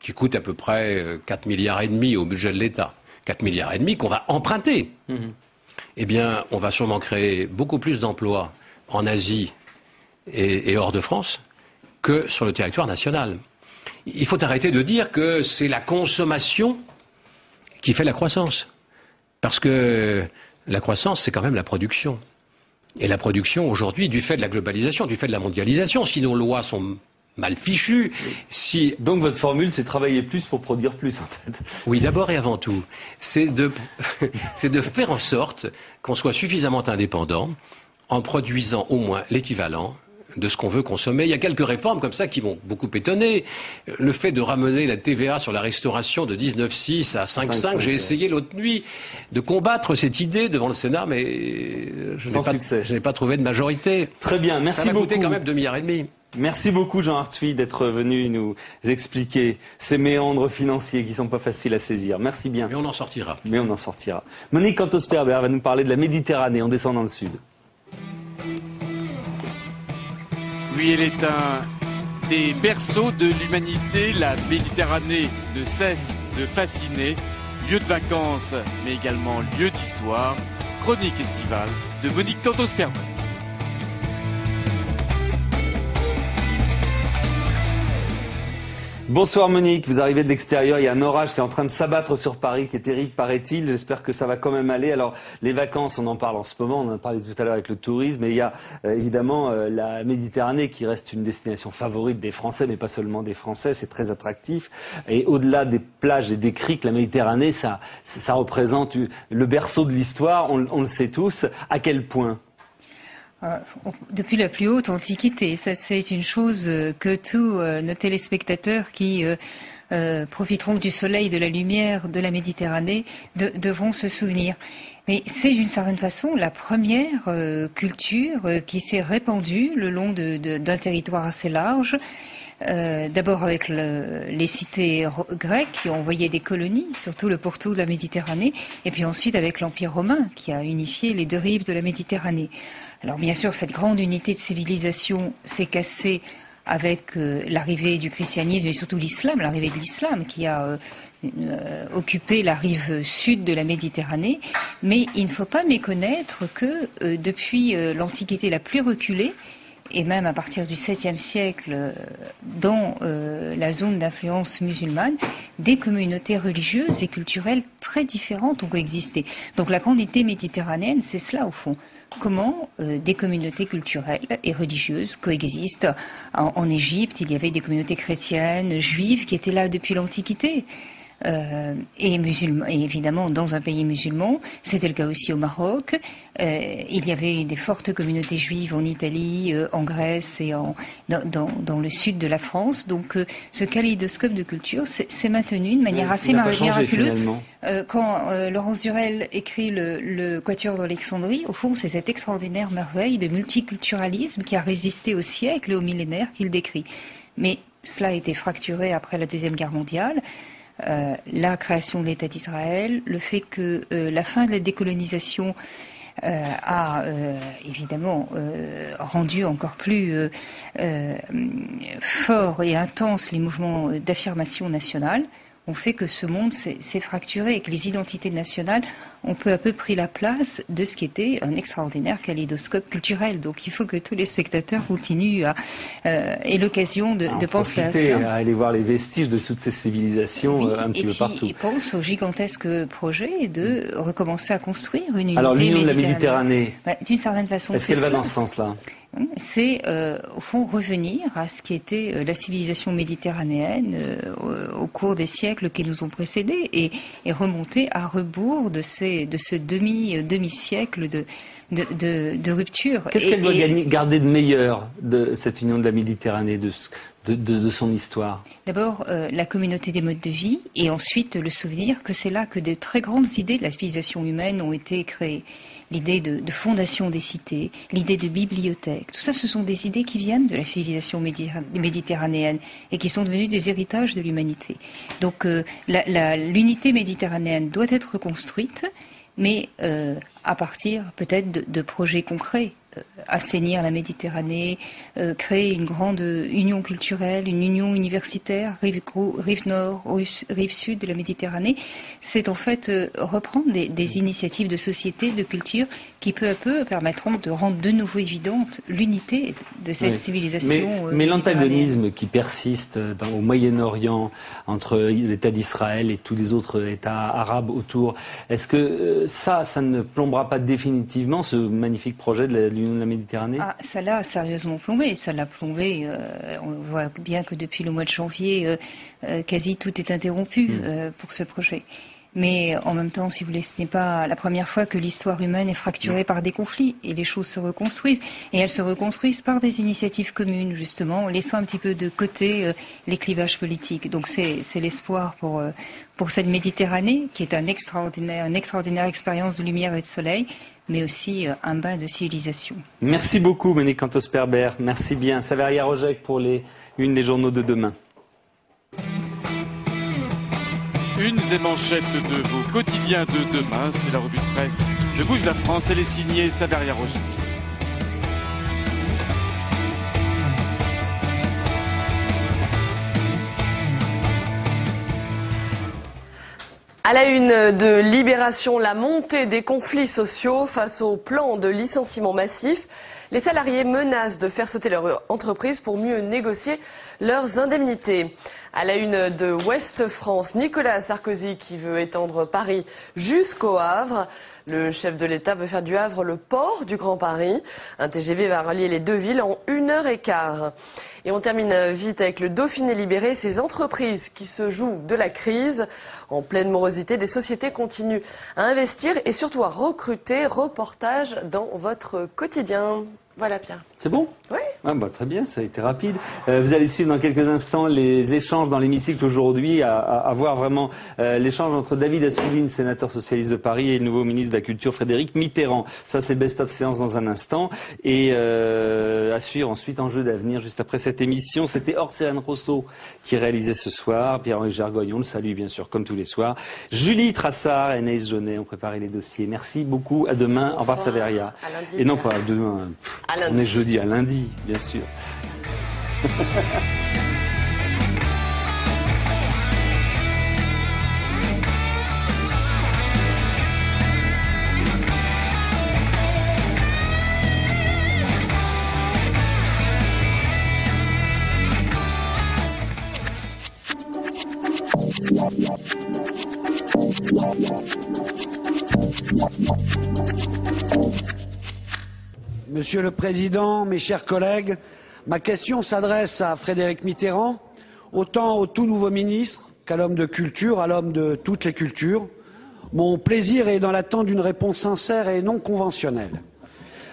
qui coûte à peu près 4,5 milliards au budget de l'État, 4,5 milliards qu'on va emprunter, eh bien, on va sûrement créer beaucoup plus d'emplois en Asie et hors de France que sur le territoire national. Il faut arrêter de dire que c'est la consommation qui fait la croissance. Parce que la croissance, c'est quand même la production. Et la production, aujourd'hui, du fait de la globalisation, du fait de la mondialisation, si nos lois sont mal fichues, si... Donc votre formule, c'est travailler plus pour produire plus, en fait. Oui, d'abord et avant tout. C'est de faire en sorte qu'on soit suffisamment indépendant en produisant au moins l'équivalent de ce qu'on veut consommer. Il y a quelques réformes comme ça qui m'ont beaucoup étonné. Le fait de ramener la TVA sur la restauration de 19,6 à 5,5, j'ai essayé l'autre nuit de combattre cette idée devant le Sénat, mais je n'ai pas trouvé de majorité. Très bien, merci beaucoup. Ça va coûter quand même 2,5 milliards. Merci beaucoup Jean Arthuis d'être venu nous expliquer ces méandres financiers qui sont pas faciles à saisir. Merci bien. Mais on en sortira. Monique Cantos-Perber va nous parler de la Méditerranée. On descend dans le sud. Oui, elle est un des berceaux de l'humanité. La Méditerranée ne cesse de fasciner. Lieu de vacances, mais également lieu d'histoire. Chronique estivale de Monique Cantos-Perber. Bonsoir Monique, vous arrivez de l'extérieur, il y a un orage qui est en train de s'abattre sur Paris, qui est terrible paraît-il, j'espère que ça va quand même aller. Alors les vacances, on en parle en ce moment, on en a parlé tout à l'heure avec le tourisme, mais il y a évidemment la Méditerranée qui reste une destination favorite des Français, mais pas seulement des Français, c'est très attractif. Et au-delà des plages et des criques, la Méditerranée, ça représente le berceau de l'histoire, on le sait tous. À quel point ? Depuis la plus haute antiquité, ça c'est une chose que tous nos téléspectateurs qui profiteront du soleil, de la lumière de la Méditerranée devront se souvenir. Mais c'est d'une certaine façon la première culture qui s'est répandue le long d'un territoire assez large. D'abord avec les cités grecques qui ont envoyé des colonies, surtout le pourtour de la Méditerranée, et puis ensuite avec l'Empire romain qui a unifié les deux rives de la Méditerranée. Alors bien sûr, cette grande unité de civilisation s'est cassée avec l'arrivée du christianisme et surtout l'islam, l'arrivée de l'islam qui a occupé la rive sud de la Méditerranée. Mais il ne faut pas méconnaître que depuis l'Antiquité la plus reculée, et même à partir du 7e siècle, dans la zone d'influence musulmane, des communautés religieuses et culturelles très différentes ont coexisté. Donc la grande idée méditerranéenne, c'est cela au fond. Comment des communautés culturelles et religieuses coexistent. En Égypte, il y avait des communautés chrétiennes, juives, qui étaient là depuis l'Antiquité. et musulmans, et évidemment dans un pays musulman. C'était le cas aussi au Maroc. Il y avait des fortes communautés juives en Italie, en Grèce et dans le sud de la France. Donc ce kaléidoscope de culture s'est maintenu de manière assez miraculeuse. Quand Laurence Durel écrit le Quatuor d'Alexandrie, au fond, c'est cette extraordinaire merveille de multiculturalisme qui a résisté aux siècles et aux millénaires qu'il décrit. Mais cela a été fracturé après la Deuxième Guerre mondiale. La création de l'État d'Israël, le fait que la fin de la décolonisation a évidemment rendu encore plus fort et intense les mouvements d'affirmation nationale, ont fait que ce monde s'est fracturé et que les identités nationales ont peu à peu pris la place de ce qui était un extraordinaire kaléidoscope culturel. Donc il faut que tous les spectateurs continuent à aient l'occasion de penser à ça. À aller voir les vestiges de toutes ces civilisations un petit peu partout. Et pense au gigantesque projet de recommencer à construire une unité. Alors l'Union de la Méditerranée, d'une certaine façon, est-ce qu'elle va dans ce sens-là? C'est au fond revenir à ce qui était la civilisation méditerranéenne au cours des siècles qui nous ont précédés et remonter à rebours de ce demi-siècle de rupture. Qu'est-ce qu'elle doit garder de meilleur de cette Union de la Méditerranée, de son histoire? D'abord, la communauté des modes de vie, et ensuite le souvenir que c'est là que de très grandes idées de la civilisation humaine ont été créées. L'idée de fondation des cités, l'idée de bibliothèque, tout ça, ce sont des idées qui viennent de la civilisation méditerranéenne et qui sont devenues des héritages de l'humanité. Donc l'unité méditerranéenne doit être reconstruite, mais à partir peut-être de projets concrets. Assainir la Méditerranée, créer une grande union culturelle, une union universitaire, rive nord, rive sud de la Méditerranée, c'est en fait reprendre des initiatives de société, de culture, qui peu à peu permettront de rendre de nouveau évidente l'unité de cette civilisation. Mais l'antagonisme qui persiste au Moyen-Orient entre l'État d'Israël et tous les autres États arabes autour, est-ce que ça ne plombera pas définitivement ce magnifique projet de l'Union de la Méditerranée? Ça l'a sérieusement plombé. Ça l'a plombé. On voit bien que depuis le mois de janvier, quasi tout est interrompu pour ce projet. Mais en même temps, si vous voulez, ce n'est pas la première fois que l'histoire humaine est fracturée par des conflits et les choses se reconstruisent. Et elles se reconstruisent par des initiatives communes, justement, en laissant un petit peu de côté les clivages politiques. Donc c'est l'espoir pour cette Méditerranée, qui est une extraordinaire expérience de lumière et de soleil, mais aussi un bain de civilisation. Merci beaucoup, Monique Cantos-Perber. Merci bien. Saveria Rojek pour une des journaux de demain. Unes et manchettes de vos quotidiens de demain, c'est la revue de presse de Bouge de la France. Elle est signée Saveria Rojek. À la une de Libération, la montée des conflits sociaux face au plan de licenciement massif. Les salariés menacent de faire sauter leur entreprise pour mieux négocier leurs indemnités. À la une de Ouest France, Nicolas Sarkozy qui veut étendre Paris jusqu'au Havre. Le chef de l'État veut faire du Havre le port du Grand Paris. Un TGV va relier les deux villes en 1h15. Et on termine vite avec le Dauphiné libéré, ces entreprises qui se jouent de la crise. En pleine morosité, des sociétés continuent à investir et surtout à recruter. Reportage dans votre quotidien. Voilà, Pierre. C'est bon? Oui. Très bien, ça a été rapide. Vous allez suivre dans quelques instants les échanges dans l'hémicycle aujourd'hui, à voir vraiment l'échange entre David Assouline, sénateur socialiste de Paris, et le nouveau ministre de la Culture, Frédéric Mitterrand. Ça, c'est Best of Séance dans un instant. Et à suivre ensuite Enjeux d'avenir, juste après cette émission. C'était Orséane Rousseau qui réalisait ce soir. Pierre-Henri Gergoyon, le salue bien sûr, comme tous les soirs. Julie Trassard et Anaïs Jaunet ont préparé les dossiers. Merci beaucoup. À demain. Bonsoir. Au revoir, Saveria. À lundi, et non, pas à demain. On est jeudi, à lundi, bien sûr. Monsieur le Président, mes chers collègues, ma question s'adresse à Frédéric Mitterrand, autant au tout nouveau ministre qu'à l'homme de culture, à l'homme de toutes les cultures. Mon plaisir est dans l'attente d'une réponse sincère et non conventionnelle.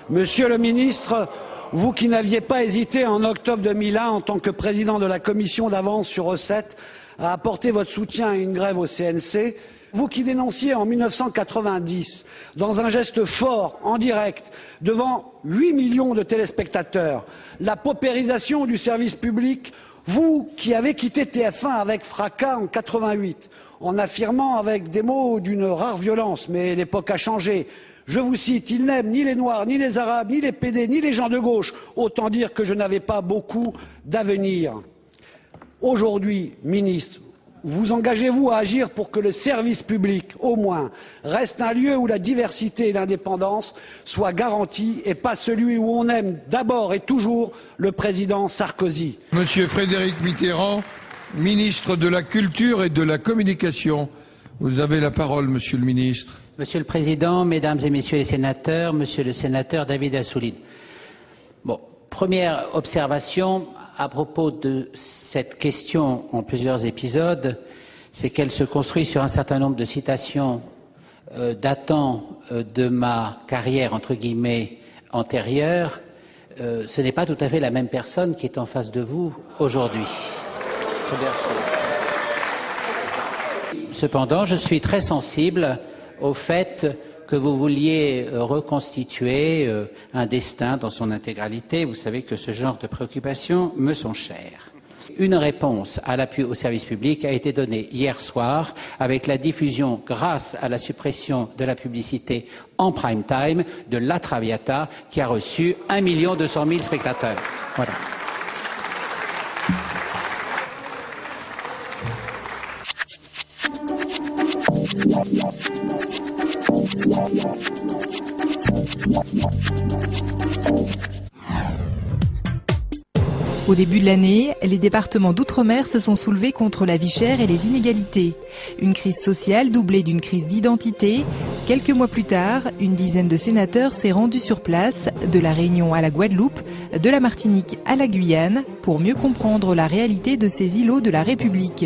Monsieur le ministre, vous qui n'aviez pas hésité en octobre 2001 en tant que président de la commission d'avance sur recettes à apporter votre soutien à une grève au CNC, vous qui dénonciez en 1990, dans un geste fort, en direct, devant 8 millions de téléspectateurs, la paupérisation du service public, vous qui avez quitté TF1 avec fracas en 88, en affirmant avec des mots d'une rare violence, mais l'époque a changé. Je vous cite, ils n'aiment ni les Noirs, ni les Arabes, ni les PD, ni les gens de gauche. Autant dire que je n'avais pas beaucoup d'avenir. Aujourd'hui, ministre, vous engagez-vous à agir pour que le service public, au moins, reste un lieu où la diversité et l'indépendance soient garanties et pas celui où on aime d'abord et toujours le président Sarkozy. Monsieur Frédéric Mitterrand, ministre de la Culture et de la Communication. Vous avez la parole, monsieur le ministre. Monsieur le Président, Mesdames et Messieurs les sénateurs, Monsieur le sénateur David Assouline. Bon, première observation à propos de cette question en plusieurs épisodes, c'est qu'elle se construit sur un certain nombre de citations datant de ma carrière, entre guillemets, antérieure. Ce n'est pas tout à fait la même personne qui est en face de vous aujourd'hui. Cependant, je suis très sensible au fait que vous vouliez reconstituer un destin dans son intégralité. Vous savez que ce genre de préoccupations me sont chères. Une réponse à l'appui au service public a été donnée hier soir avec la diffusion, grâce à la suppression de la publicité en prime time, de La Traviata, qui a reçu 1 200 000 spectateurs. Voilà. Au début de l'année, les départements d'outre-mer se sont soulevés contre la vie chère et les inégalités. Une crise sociale doublée d'une crise d'identité. Quelques mois plus tard, une dizaine de sénateurs s'est rendue sur place, de la Réunion à la Guadeloupe, de la Martinique à la Guyane, pour mieux comprendre la réalité de ces îlots de la République.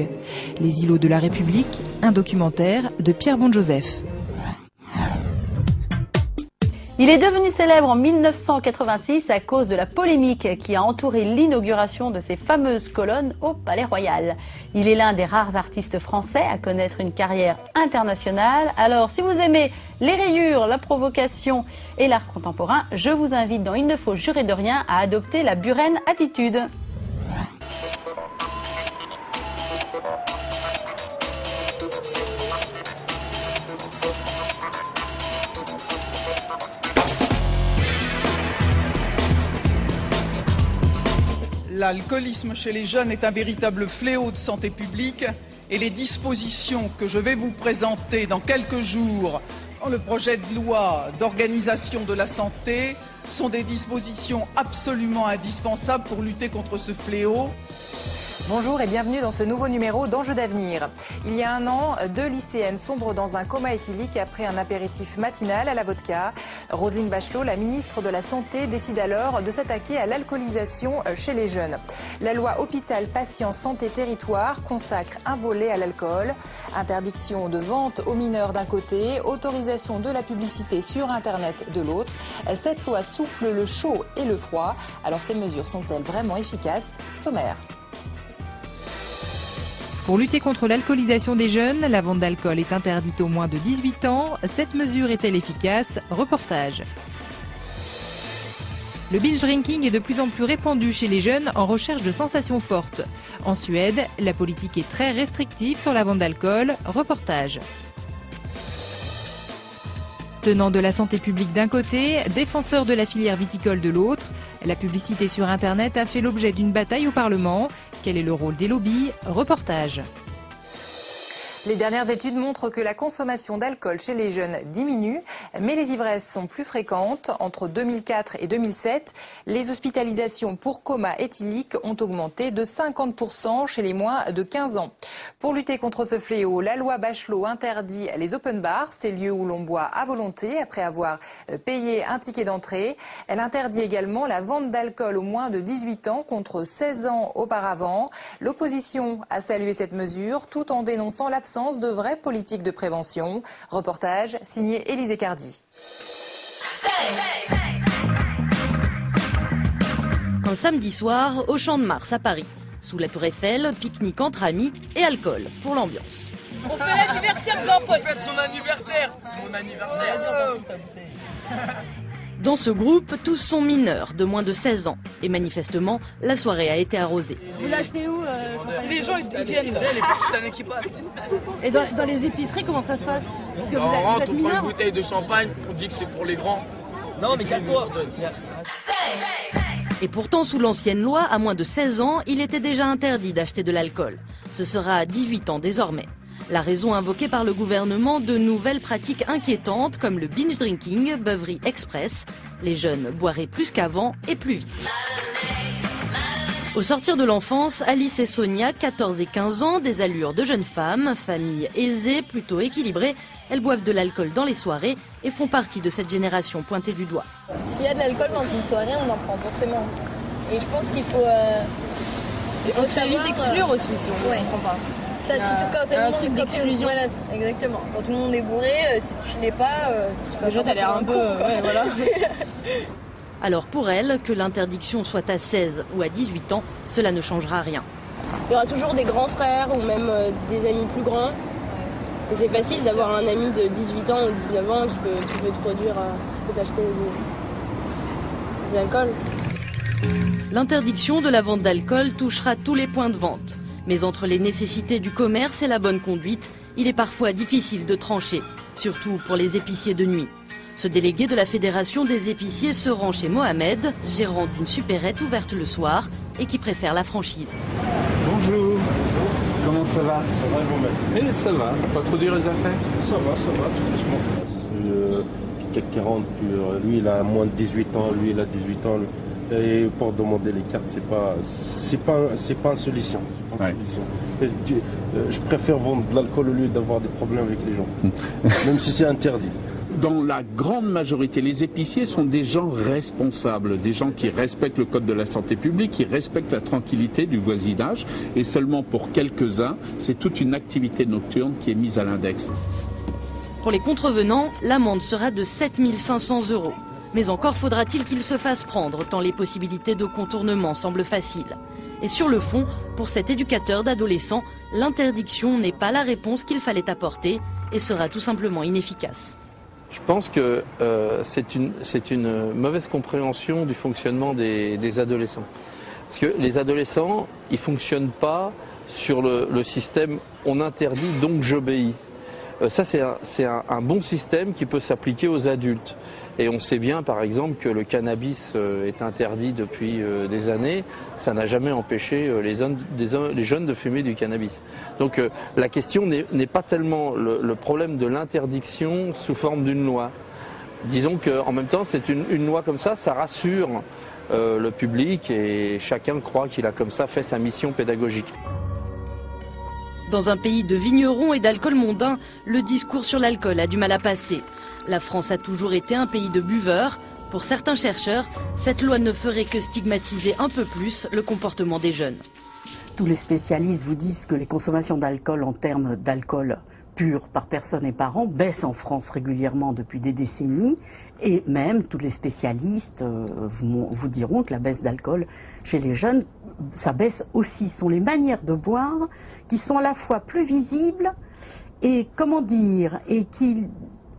Les îlots de la République, un documentaire de Pierre Bonjoseph. Il est devenu célèbre en 1986 à cause de la polémique qui a entouré l'inauguration de ces fameuses colonnes au Palais Royal. Il est l'un des rares artistes français à connaître une carrière internationale. Alors, si vous aimez les rayures, la provocation et l'art contemporain, je vous invite dans Il ne faut jurer de rien à adopter la Buren attitude. L'alcoolisme chez les jeunes est un véritable fléau de santé publique et les dispositions que je vais vous présenter dans quelques jours dans le projet de loi d'organisation de la santé sont des dispositions absolument indispensables pour lutter contre ce fléau. Bonjour et bienvenue dans ce nouveau numéro d'Enjeux d'avenir. Il y a un an, 2 lycéennes sombrent dans un coma éthylique après un apéritif matinal à la vodka. Roselyne Bachelot, la ministre de la Santé, décide alors de s'attaquer à l'alcoolisation chez les jeunes. La loi Hôpital, Patients, Santé, Territoire consacre un volet à l'alcool. Interdiction de vente aux mineurs d'un côté, autorisation de la publicité sur Internet de l'autre. Cette loi souffle le chaud et le froid. Alors ces mesures sont-elles vraiment efficaces? Sommaire. Pour lutter contre l'alcoolisation des jeunes, la vente d'alcool est interdite aux moins de 18 ans. Cette mesure est-elle efficace? Reportage. Le binge drinking est de plus en plus répandu chez les jeunes en recherche de sensations fortes. En Suède, la politique est très restrictive sur la vente d'alcool. Reportage. Tenant de la santé publique d'un côté, défenseur de la filière viticole de l'autre, la publicité sur Internet a fait l'objet d'une bataille au Parlement. Quel est le rôle des lobbies? Reportage. Les dernières études montrent que la consommation d'alcool chez les jeunes diminue, mais les ivresses sont plus fréquentes. Entre 2004 et 2007, les hospitalisations pour coma éthylique ont augmenté de 50% chez les moins de 15 ans. Pour lutter contre ce fléau, la loi Bachelot interdit les open bars, ces lieux où l'on boit à volonté après avoir payé un ticket d'entrée. Elle interdit également la vente d'alcool aux moins de 18 ans contre 16 ans auparavant. L'opposition a salué cette mesure tout en dénonçant l'absence de vraies politiques de prévention. Reportage signé Élisée Cardi. Un samedi soir au Champ de Mars à Paris. Sous la Tour Eiffel, pique-nique entre amis et alcool pour l'ambiance. On fait l'anniversaire d'un pote. On fête son anniversaire. C'est mon anniversaire. Dans ce groupe, tous sont mineurs de moins de 16 ans. Et manifestement, la soirée a été arrosée. Vous l'achetez où Si les gens ils viennent. Les petites années qui passent. Et dans les épiceries, comment ça se passe? Parce que on rentre, on prend une bouteille de champagne, on dit que c'est pour les grands. Non mais casse-toi. Et pourtant, sous l'ancienne loi, à moins de 16 ans, il était déjà interdit d'acheter de l'alcool. Ce sera à 18 ans désormais. La raison invoquée par le gouvernement, de nouvelles pratiques inquiétantes comme le binge drinking, beuverie express. Les jeunes boiraient plus qu'avant et plus vite. Au sortir de l'enfance, Alice et Sonia, 14 et 15 ans, des allures de jeunes femmes, famille aisée, plutôt équilibrée. Elles boivent de l'alcool dans les soirées et font partie de cette génération pointée du doigt. S'il y a de l'alcool dans une soirée, on en prend forcément. Et je pense qu'il faut... on se fait vite exclure aussi si on ne prend pas. Ça, un truc d'exclusion. Voilà, exactement. Quand tout le monde est bourré, si tu filais pas, déjà t'as l'air un peu. Ouais, voilà. Alors pour elle, que l'interdiction soit à 16 ou à 18 ans, cela ne changera rien. Il y aura toujours des grands frères ou même des amis plus grands. Et c'est facile d'avoir un ami de 18 ans ou 19 ans qui peut te produire, qui peut t'acheter de l'alcool. L'interdiction de la vente d'alcool touchera tous les points de vente. Mais entre les nécessités du commerce et la bonne conduite, il est parfois difficile de trancher, surtout pour les épiciers de nuit. Ce délégué de la Fédération des épiciers se rend chez Mohamed, gérant d'une supérette ouverte le soir et qui préfère la franchise. Bonjour, comment ça va? Ça va vous-même? Ça va, pas trop dur les affaires? Ça va, tout doucement. Quelqu'un qui rentre, lui il a moins de 18 ans, lui il a 18 ans. Et pour demander les cartes, c'est pas une solution. Je préfère vendre de l'alcool au lieu d'avoir des problèmes avec les gens, même si c'est interdit. Dans la grande majorité, les épiciers sont des gens responsables, des gens qui respectent le code de la santé publique, qui respectent la tranquillité du voisinage. Et seulement pour quelques-uns, c'est toute une activité nocturne qui est mise à l'index. Pour les contrevenants, l'amende sera de 7 500 €. Mais encore faudra-t-il qu'ils se fassent prendre, tant les possibilités de contournement semblent faciles. Et sur le fond, pour cet éducateur d'adolescents, l'interdiction n'est pas la réponse qu'il fallait apporter et sera tout simplement inefficace. Je pense que c'est une mauvaise compréhension du fonctionnement des adolescents. Parce que les adolescents, ils ne fonctionnent pas sur le système « on interdit donc j'obéis ». Ça, c'est un bon système qui peut s'appliquer aux adultes. Et on sait bien, par exemple, que le cannabis est interdit depuis des années. Ça n'a jamais empêché les jeunes de fumer du cannabis. Donc la question n'est pas tellement le problème de l'interdiction sous forme d'une loi. Disons qu'en même temps, c'est une loi comme ça rassure le public et chacun croit qu'il a comme ça fait sa mission pédagogique. Dans un pays de vignerons et d'alcool mondain, le discours sur l'alcool a du mal à passer. La France a toujours été un pays de buveurs. Pour certains chercheurs, cette loi ne ferait que stigmatiser un peu plus le comportement des jeunes. Tous les spécialistes vous disent que les consommations d'alcool en termes d'alcool pur par personne et par an baissent en France régulièrement depuis des décennies. Et même tous les spécialistes vous diront que la baisse d'alcool chez les jeunes, ça baisse aussi. Ce sont les manières de boire qui sont à la fois plus visibles et, et qui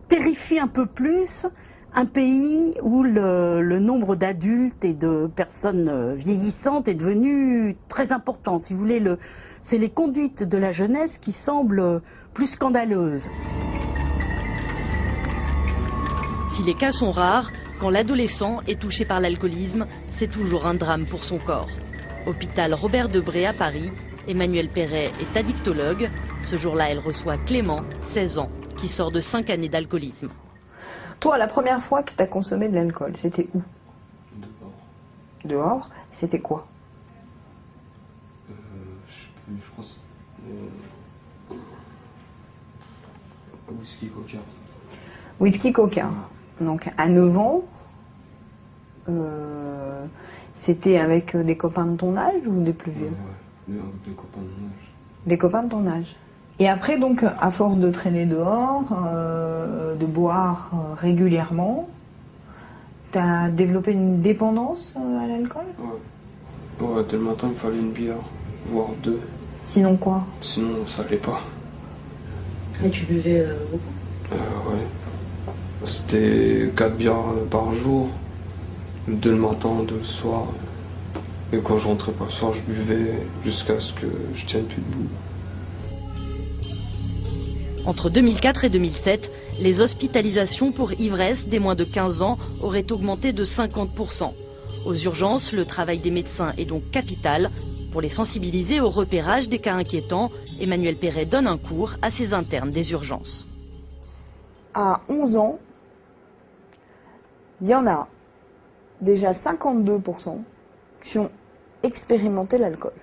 terrifient un peu plus un pays où le nombre d'adultes et de personnes vieillissantes est devenu très important. Si vous voulez, c'est les conduites de la jeunesse qui semblent plus scandaleuses. Si les cas sont rares, quand l'adolescent est touché par l'alcoolisme, c'est toujours un drame pour son corps. Hôpital Robert Debré à Paris, Emmanuel Perret est addictologue. Ce jour-là, elle reçoit Clément, 16 ans, qui sort de 5 années d'alcoolisme. Toi, la première fois que tu as consommé de l'alcool, c'était où? Dehors. C'était quoi? Je crois que c'est whisky coca. Whisky coca. Donc à 9 ans, c'était avec des copains de ton âge ou des plus vieux? Ouais, des copains de mon âge. Des copains de ton âge. Et après, donc, à force de traîner dehors, de boire régulièrement, tu as développé une dépendance à l'alcool? Ouais, dès le matin, il me fallait une bière, voire 2. Sinon quoi? Sinon, ça allait pas. Et tu buvais beaucoup? Ouais. C'était 4 bières par jour, 2 le matin, 2 le soir. Et quand je rentrais pas le soir, je buvais jusqu'à ce que je tienne plus debout. Entre 2004 et 2007, les hospitalisations pour ivresse des moins de 15 ans auraient augmenté de 50%. Aux urgences, le travail des médecins est donc capital. Pour les sensibiliser au repérage des cas inquiétants, Emmanuel Perret donne un cours à ses internes des urgences. À 11 ans, il y en a déjà 52% qui ont expérimenté l'alcool.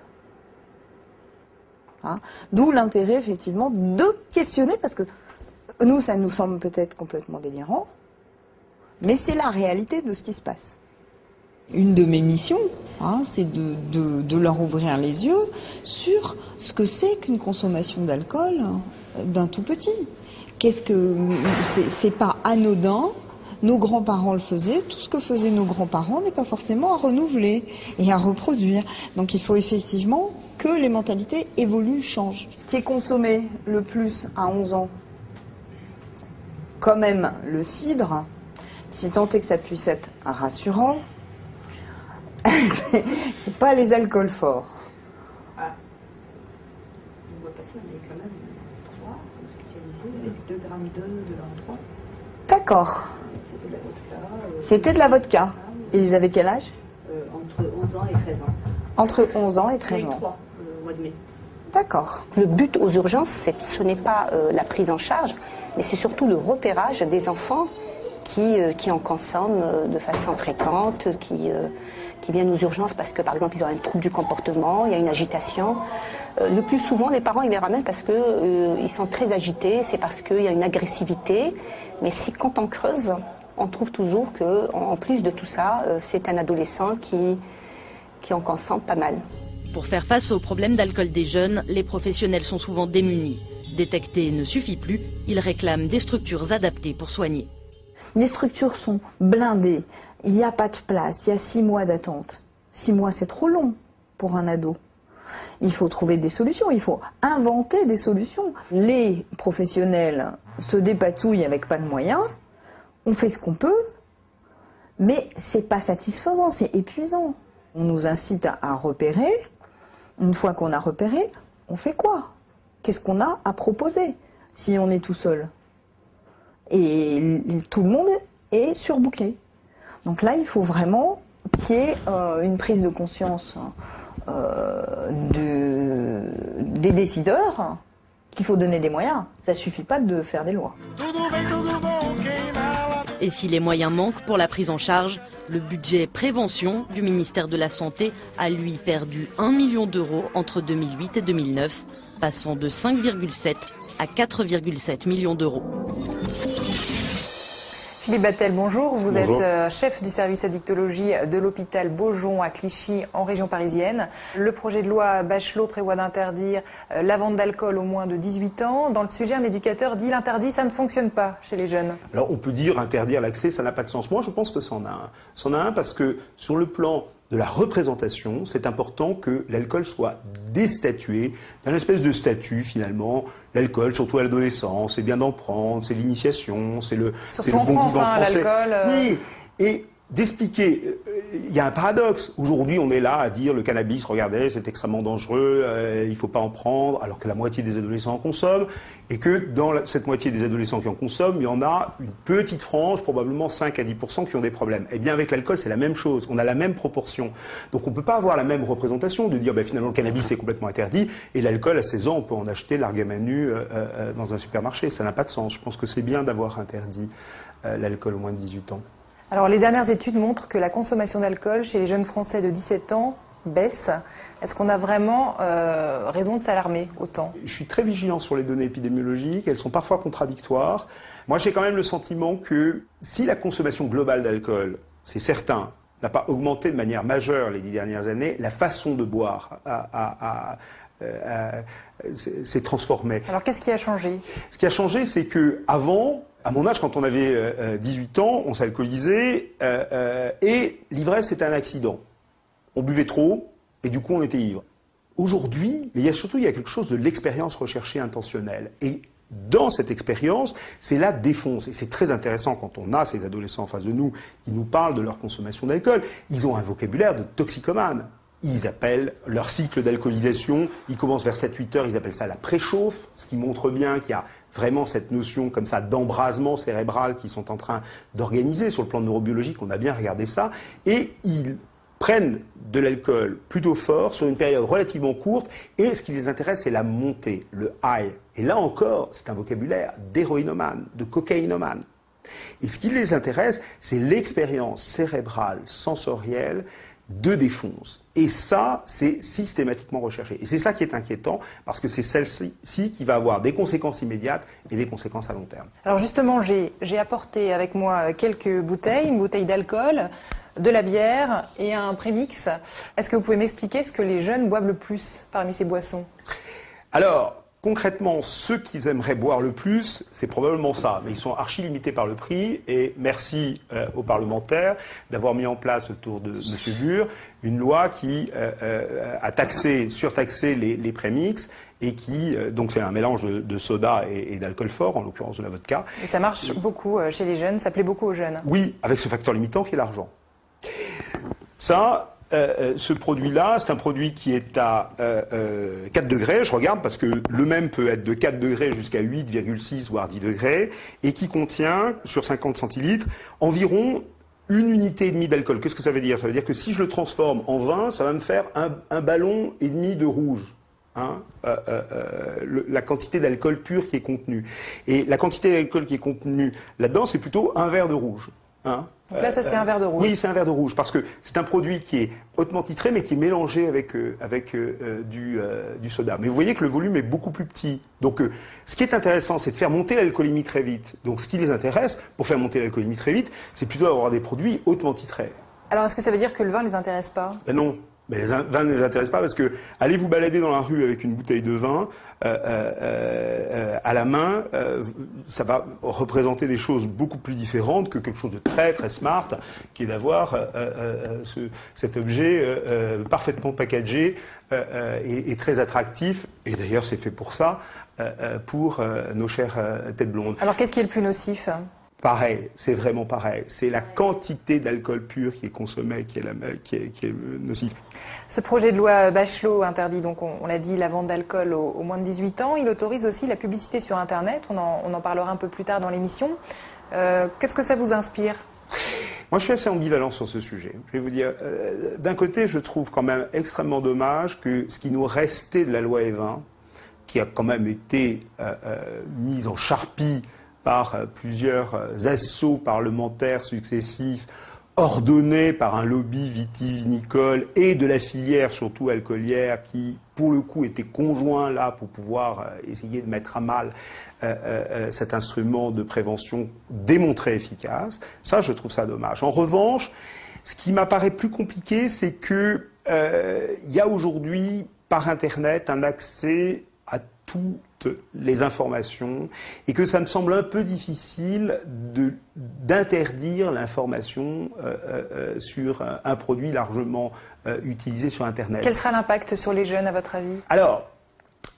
Hein? D'où l'intérêt, effectivement, de questionner, parce que nous, ça nous semble peut-être complètement délirant, mais c'est la réalité de ce qui se passe. Une de mes missions, c'est de leur ouvrir les yeux sur ce que c'est qu'une consommation d'alcool d'un tout petit. C'est pas anodin. Nos grands-parents le faisaient. Tout ce que faisaient nos grands-parents n'est pas forcément à renouveler et à reproduire. Donc il faut effectivement que les mentalités évoluent, changent. Ce qui est consommé le plus à 11 ans, quand même le cidre, si tant est que ça puisse être rassurant, c'est pas les alcools forts. On voit passer, on est quand même 3 spécialisés avec 2 grammes 2, 2 grammes 3. D'accord. C'était de la vodka. C'était de la vodka. Et ils avaient quel âge? Entre 11 ans et 13 ans. Entre 11 ans et 13 ans. 3, au mois de mai. D'accord. Le but aux urgences, ce n'est pas la prise en charge, mais c'est surtout le repérage des enfants qui en consomment de façon fréquente, qui viennent aux urgences parce que, par exemple, ils ont un trouble du comportement, il y a une agitation. Le plus souvent, les parents, ils les ramènent parce qu'ils sont très agités, c'est parce qu'il y a une agressivité. Mais quand on creuse, on trouve toujours qu'en plus de tout ça, c'est un adolescent qui en consomme pas mal. Pour faire face aux problèmes d'alcool des jeunes, les professionnels sont souvent démunis. Détecter ne suffit plus, ils réclament des structures adaptées pour soigner. Les structures sont blindées, il n'y a pas de place, il y a 6 mois d'attente. 6 mois, c'est trop long pour un ado. Il faut trouver des solutions, il faut inventer des solutions. Les professionnels se dépatouillent avec pas de moyens, on fait ce qu'on peut, mais c'est pas satisfaisant, c'est épuisant. On nous incite à repérer. Une fois qu'on a repéré, on fait quoi? Qu'est-ce qu'on a à proposer si on est tout seul? Et tout le monde est surbooké. Donc là, il faut vraiment qu'il y ait une prise de conscience des décideurs qu'il faut donner des moyens. Ça ne suffit pas de faire des lois. Et si les moyens manquent pour la prise en charge, le budget prévention du ministère de la Santé a lui perdu 1 million d'euros entre 2008 et 2009, passant de 5,7 à 4,7 millions d'euros. Philippe Battel, bonjour. Vous Bonjour. êtes chef du service addictologie de l'hôpital Beaujon à Clichy, en région parisienne. Le projet de loi Bachelot prévoit d'interdire la vente d'alcool aux moins de 18 ans. Dans le sujet, un éducateur dit l'interdit, ça ne fonctionne pas chez les jeunes. Alors on peut dire interdire l'accès, ça n'a pas de sens. Moi je pense que ça en a un. Ça en a un parce que sur le plan de la représentation, c'est important que l'alcool soit déstatué d'un espèce de statut finalement. L'alcool, surtout à l'adolescence, c'est bien d'en prendre, c'est l'initiation, c'est le bon vivant français. l'alcool. Oui, et d'expliquer. Il y a un paradoxe. Aujourd'hui, on est là à dire le cannabis, regardez, c'est extrêmement dangereux, il ne faut pas en prendre, alors que la moitié des adolescents en consomment, et que dans cette moitié des adolescents qui en consomment, il y en a une petite frange, probablement 5 à 10% qui ont des problèmes. Eh bien, avec l'alcool, c'est la même chose. On a la même proportion. Donc, on ne peut pas avoir la même représentation de dire, finalement, le cannabis est complètement interdit, et l'alcool, à 16 ans, on peut en acheter largement à nu dans un supermarché. Ça n'a pas de sens. Je pense que c'est bien d'avoir interdit l'alcool aux moins de 18 ans. Alors, les dernières études montrent que la consommation d'alcool chez les jeunes Français de 17 ans baisse. Est-ce qu'on a vraiment raison de s'alarmer autant? Je suis très vigilant sur les données épidémiologiques. Elles sont parfois contradictoires. Moi, j'ai quand même le sentiment que si la consommation globale d'alcool, c'est certain, n'a pas augmenté de manière majeure les 10 dernières années, la façon de boire s'est transformée. Alors, qu'est-ce qui a changé? Ce qui a changé, c'est que avant, à mon âge, quand on avait 18 ans, on s'alcoolisait et l'ivresse c'était un accident. On buvait trop et du coup on était ivre. Aujourd'hui, il y a quelque chose de l'expérience recherchée intentionnelle. Et dans cette expérience, c'est la défonce. Et c'est très intéressant quand on a ces adolescents en face de nous qui nous parlent de leur consommation d'alcool. Ils ont un vocabulaire de toxicomanes. Ils appellent leur cycle d'alcoolisation, ils commencent vers 7-8 heures, ils appellent ça la préchauffe, ce qui montre bien qu'il y a vraiment cette notion comme ça d'embrasement cérébral qu'ils sont en train d'organiser sur le plan neurobiologique, on a bien regardé ça, et ils prennent de l'alcool plutôt fort sur une période relativement courte, et ce qui les intéresse, c'est la montée, le high. Et là encore, c'est un vocabulaire d'héroïnomane, de cocaïnomane. Et ce qui les intéresse, c'est l'expérience cérébrale, sensorielle, de défonce. Et ça, c'est systématiquement recherché. Et c'est ça qui est inquiétant, parce que c'est celle-ci qui va avoir des conséquences immédiates et des conséquences à long terme. Alors justement, j'ai apporté avec moi quelques bouteilles, une bouteille d'alcool, de la bière et un prémix. Est-ce que vous pouvez m'expliquer ce que les jeunes boivent le plus parmi ces boissons? Alors, concrètement, ceux qu'ils aimeraient boire le plus, c'est probablement ça. Mais ils sont archi limités par le prix. Et merci aux parlementaires d'avoir mis en place autour de M. Bure une loi qui a surtaxé les prémix et qui, donc c'est un mélange de soda et d'alcool fort, en l'occurrence de la vodka. Et ça marche beaucoup chez les jeunes, ça plaît beaucoup aux jeunes. Oui, avec ce facteur limitant qui est l'argent. Ça... ce produit-là, c'est un produit qui est à 4 degrés, je regarde, parce que le même peut être de 4 degrés jusqu'à 8,6 voire 10 degrés, et qui contient, sur 50 centilitres, environ 1,5 unité d'alcool. Qu'est-ce que ça veut dire? Ça veut dire que si je le transforme en vin, ça va me faire un ballon et demi de rouge. La quantité d'alcool pur qui est contenue. Et la quantité d'alcool qui est contenue là-dedans, c'est plutôt un verre de rouge. Donc là, ça c'est un verre de rouge. Oui, c'est un verre de rouge, parce que c'est un produit qui est hautement titré, mais qui est mélangé avec du soda. Mais vous voyez que le volume est beaucoup plus petit. Donc, ce qui est intéressant, c'est de faire monter l'alcoolémie très vite. Donc, ce qui les intéresse, pour faire monter l'alcoolémie très vite, c'est plutôt d'avoir des produits hautement titrés. Alors, est-ce que ça veut dire que le vin ne les intéresse pas? Ben non. Mais les vins ne les intéressent pas, parce que allez vous balader dans la rue avec une bouteille de vin à la main, ça va représenter des choses beaucoup plus différentes que quelque chose de très très smart, qui est d'avoir cet objet parfaitement packagé et très attractif. Et d'ailleurs, c'est fait pour ça, pour nos chères têtes blondes. Alors, qu'est-ce qui est le plus nocif? Pareil, c'est vraiment pareil. C'est la quantité d'alcool pur qui est consommée qui est nocif. Ce projet de loi Bachelot interdit, donc on l'a dit, la vente d'alcool aux moins de 18 ans. Il autorise aussi la publicité sur Internet. On en parlera un peu plus tard dans l'émission. Qu'est-ce que ça vous inspire? Moi, je suis assez ambivalent sur ce sujet. Je vais vous dire, d'un côté, je trouve quand même extrêmement dommage que ce qui nous restait de la loi Evin, qui a quand même été mise en charpie par plusieurs assauts parlementaires successifs, ordonnés par un lobby vitivinicole et de la filière, surtout alcoolière, qui, pour le coup, était conjoint là pour pouvoir essayer de mettre à mal cet instrument de prévention démontré efficace. Ça, je trouve ça dommage. En revanche, ce qui m'apparaît plus compliqué, c'est que y a aujourd'hui, par Internet, un accès à toutes les informations, et que ça me semble un peu difficile d'interdire l'information sur un produit largement utilisé sur Internet. Quel sera l'impact sur les jeunes, à votre avis? Alors,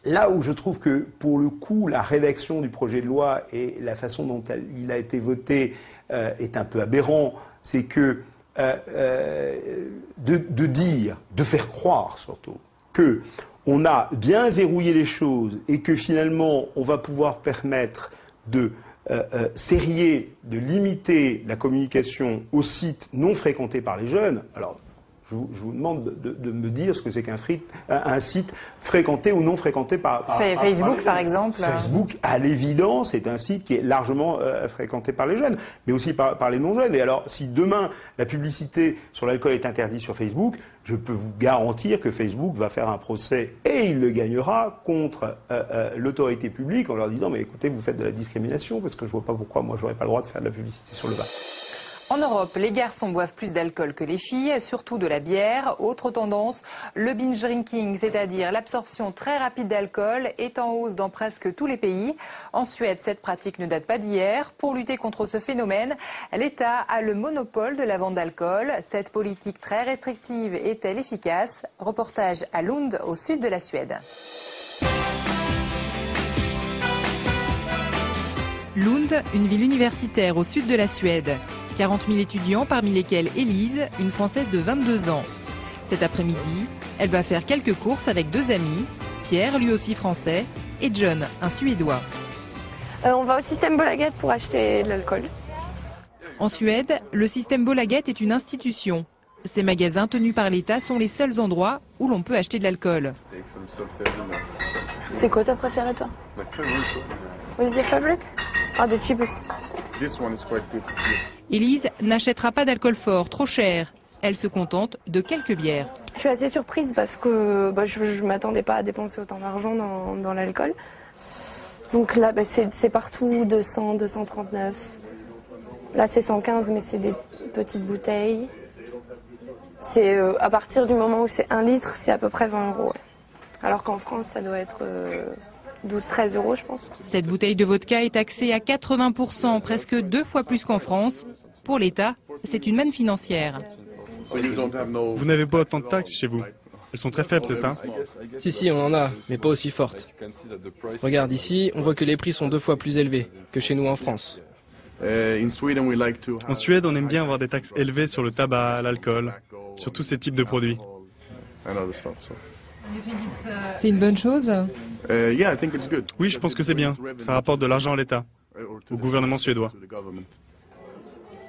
là où je trouve que, pour le coup, la rédaction du projet de loi et la façon dont il a été voté est un peu aberrant, c'est que de faire croire surtout que on a bien verrouillé les choses et que finalement on va pouvoir permettre de serrer, de limiter la communication aux sites non fréquentés par les jeunes. Alors, je vous demande de me dire ce que c'est un site fréquenté ou non fréquenté par Facebook, par exemple. Facebook, à l'évidence, est un site qui est largement fréquenté par les jeunes, mais aussi par les non-jeunes. Et alors, si demain, la publicité sur l'alcool est interdite sur Facebook, je peux vous garantir que Facebook va faire un procès, et il le gagnera, contre l'autorité publique en leur disant « Mais écoutez, vous faites de la discrimination, parce que je vois pas pourquoi moi, j'aurais pas le droit de faire de la publicité sur le vin. » En Europe, les garçons boivent plus d'alcool que les filles, surtout de la bière. Autre tendance, le binge drinking, c'est-à-dire l'absorption très rapide d'alcool, est en hausse dans presque tous les pays. En Suède, cette pratique ne date pas d'hier. Pour lutter contre ce phénomène, l'État a le monopole de la vente d'alcool. Cette politique très restrictive est-elle efficace? Reportage à Lund, au sud de la Suède. Lund, une ville universitaire au sud de la Suède. 40 000 étudiants, parmi lesquels Élise, une Française de 22 ans. Cet après-midi, elle va faire quelques courses avec deux amis, Pierre, lui aussi français, et John, un Suédois. On va au système Bolaget pour acheter de l'alcool. En Suède, le système Bolaget est une institution. Ces magasins tenus par l'État sont les seuls endroits où l'on peut acheter de l'alcool. C'est quoi ta préférée, toi? What is your favorite? Ah, the cheapest. This one is quite good. Élise n'achètera pas d'alcool fort, trop cher. Elle se contente de quelques bières. Je suis assez surprise parce que je ne m'attendais pas à dépenser autant d'argent dans l'alcool. Donc là, c'est partout 200, 239. Là, c'est 115, mais c'est des petites bouteilles. C'est à partir du moment où c'est 1 litre, c'est à peu près 20 €. Ouais. Alors qu'en France, ça doit être 12-13 € je pense. Cette bouteille de vodka est taxée à 80%, presque 2 fois plus qu'en France. Pour l'État, c'est une manne financière. Vous n'avez pas autant de taxes chez vous? Elles sont très faibles, c'est ça? Si, on en a, mais pas aussi fortes. Regarde, ici, on voit que les prix sont 2 fois plus élevés que chez nous en France. En Suède, on aime bien avoir des taxes élevées sur le tabac, l'alcool, sur tous ces types de produits. C'est une bonne chose? Oui, je pense que c'est bien. Ça rapporte de l'argent à l'État, au gouvernement suédois.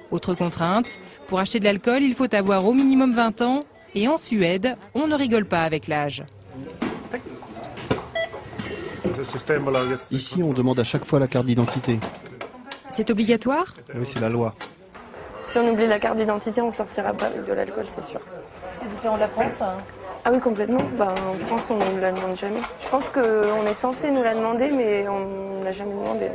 Autre contrainte, pour acheter de l'alcool, il faut avoir au minimum 20 ans. Et en Suède, on ne rigole pas avec l'âge. Ici, on demande à chaque fois la carte d'identité. C'est obligatoire? Oui, c'est la loi. Si on oublie la carte d'identité, on sortira pas avec de l'alcool, c'est sûr. C'est différent de la France? Ah oui, complètement. En France, on ne nous la demande jamais. Je pense qu'on est censé nous la demander, mais on ne l'a jamais demandé.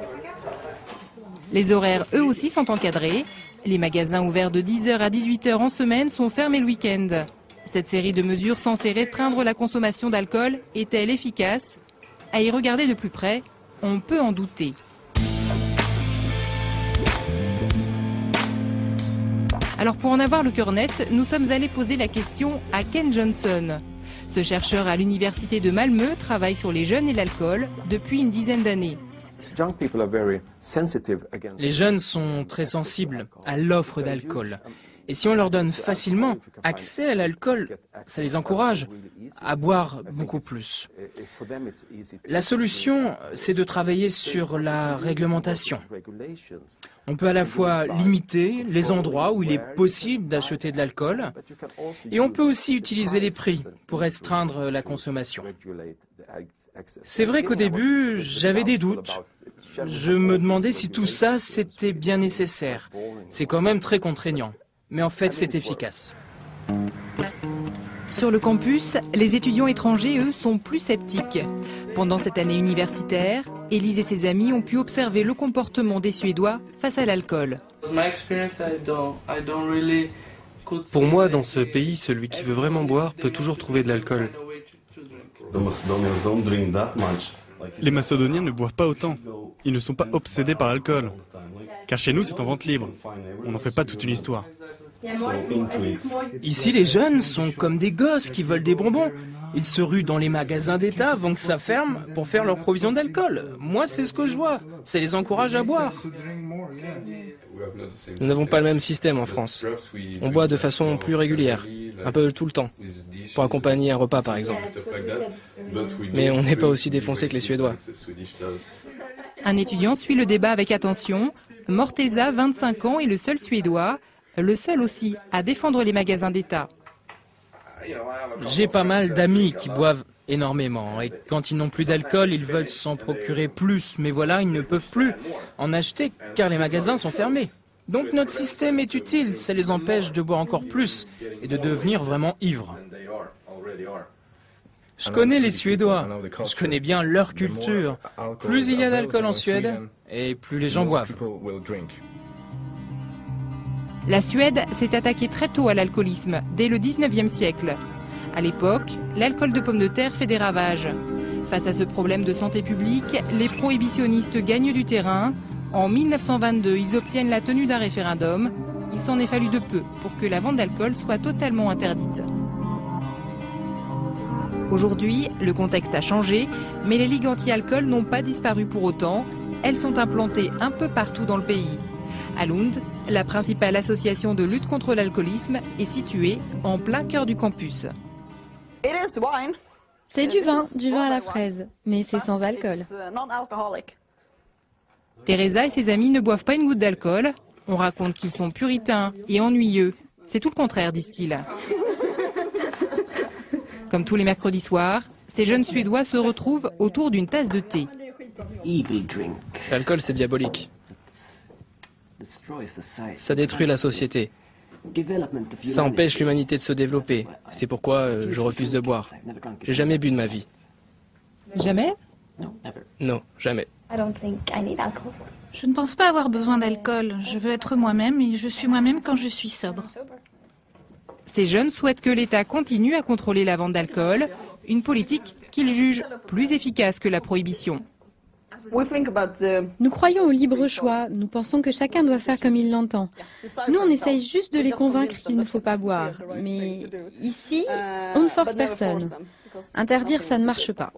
Les horaires, eux aussi, sont encadrés. Les magasins ouverts de 10h à 18h en semaine sont fermés le week-end. Cette série de mesures censées restreindre la consommation d'alcool est-elle efficace? À y regarder de plus près, on peut en douter. Alors pour en avoir le cœur net, nous sommes allés poser la question à Ken Johnson. Ce chercheur à l'université de Malmö travaille sur les jeunes et l'alcool depuis une dizaine d'années. Les jeunes sont très sensibles à l'offre d'alcool. Et si on leur donne facilement accès à l'alcool, ça les encourage à boire beaucoup plus. La solution, c'est de travailler sur la réglementation. On peut à la fois limiter les endroits où il est possible d'acheter de l'alcool, et on peut aussi utiliser les prix pour restreindre la consommation. C'est vrai qu'au début, j'avais des doutes. Je me demandais si tout ça, c'était bien nécessaire. C'est quand même très contraignant. Mais en fait, c'est efficace. Sur le campus, les étudiants étrangers, eux, sont plus sceptiques. Pendant cette année universitaire, Élise et ses amis ont pu observer le comportement des Suédois face à l'alcool. Pour moi, dans ce pays, celui qui veut vraiment boire peut toujours trouver de l'alcool. Les Macédoniens ne boivent pas autant. Ils ne sont pas obsédés par l'alcool. Car chez nous, c'est en vente libre. On n'en fait pas toute une histoire. Ici, les jeunes sont comme des gosses qui veulent des bonbons. Ils se ruent dans les magasins d'État avant que ça ferme pour faire leur provision d'alcool. Moi, c'est ce que je vois. Ça les encourage à boire. Nous n'avons pas le même système en France. On boit de façon plus régulière, un peu tout le temps, pour accompagner un repas par exemple. Mais on n'est pas aussi défoncé que les Suédois. Un étudiant suit le débat avec attention. Morteza, 25 ans, est le seul Suédois, le seul aussi à défendre les magasins d'État. J'ai pas mal d'amis qui boivent énormément et quand ils n'ont plus d'alcool, ils veulent s'en procurer plus. Mais voilà, ils ne peuvent plus en acheter car les magasins sont fermés. Donc notre système est utile, ça les empêche de boire encore plus et de devenir vraiment ivres. Je connais les Suédois, je connais bien leur culture. Plus il y a d'alcool en Suède, et plus les gens boivent. La Suède s'est attaquée très tôt à l'alcoolisme, dès le 19e siècle. À l'époque, l'alcool de pomme de terre fait des ravages. Face à ce problème de santé publique, les prohibitionnistes gagnent du terrain. En 1922, ils obtiennent la tenue d'un référendum. Il s'en est fallu de peu pour que la vente d'alcool soit totalement interdite. Aujourd'hui, le contexte a changé, mais les ligues anti-alcool n'ont pas disparu pour autant. Elles sont implantées un peu partout dans le pays. À Lund, la principale association de lutte contre l'alcoolisme est située en plein cœur du campus. C'est du vin à la fraise, mais c'est sans alcool. Teresa et ses amis ne boivent pas une goutte d'alcool. On raconte qu'ils sont puritains et ennuyeux. C'est tout le contraire, disent-ils. Comme tous les mercredis soirs, ces jeunes Suédois se retrouvent autour d'une tasse de thé. L'alcool, c'est diabolique. Ça détruit la société. Ça empêche l'humanité de se développer. C'est pourquoi je refuse de boire. J'ai jamais bu de ma vie. Jamais? Non, jamais. Je ne pense pas avoir besoin d'alcool. Je veux être moi-même et je suis moi-même quand je suis sobre. Ces jeunes souhaitent que l'État continue à contrôler la vente d'alcool, une politique qu'ils jugent plus efficace que la prohibition. Nous croyons au libre choix. Nous pensons que chacun doit faire comme il l'entend. Nous, on essaye juste de les convaincre qu'il ne faut pas boire. Mais ici, on ne force personne. Interdire, ça ne marche pas.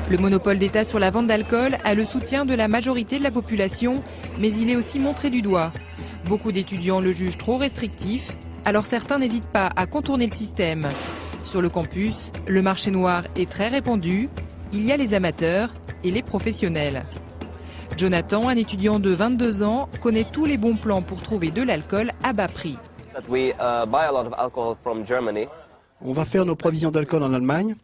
Le monopole d'État sur la vente d'alcool a le soutien de la majorité de la population, mais il est aussi montré du doigt. Beaucoup d'étudiants le jugent trop restrictif, alors certains n'hésitent pas à contourner le système. Sur le campus, le marché noir est très répandu. Il y a les amateurs et les professionnels. Jonathan, un étudiant de 22 ans, connaît tous les bons plans pour trouver de l'alcool à bas prix. On va faire nos provisions d'alcool en Allemagne,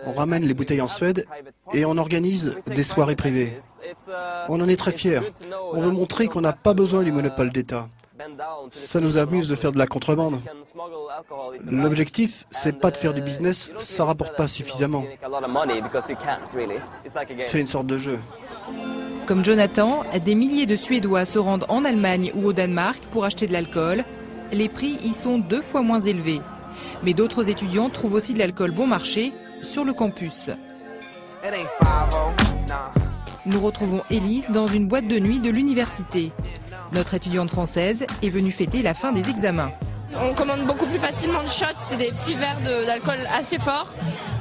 on ramène les bouteilles en Suède et on organise des soirées privées. On en est très fiers. On veut montrer qu'on n'a pas besoin du monopole d'État. Ça nous amuse de faire de la contrebande. L'objectif, c'est pas de faire du business, ça rapporte pas suffisamment. C'est une sorte de jeu. Comme Jonathan, des milliers de Suédois se rendent en Allemagne ou au Danemark pour acheter de l'alcool. Les prix y sont 2 fois moins élevés. Mais d'autres étudiants trouvent aussi de l'alcool bon marché sur le campus. Nous retrouvons Élise dans une boîte de nuit de l'université. Notre étudiante française est venue fêter la fin des examens. On commande beaucoup plus facilement de shots, c'est des petits verres d'alcool assez forts.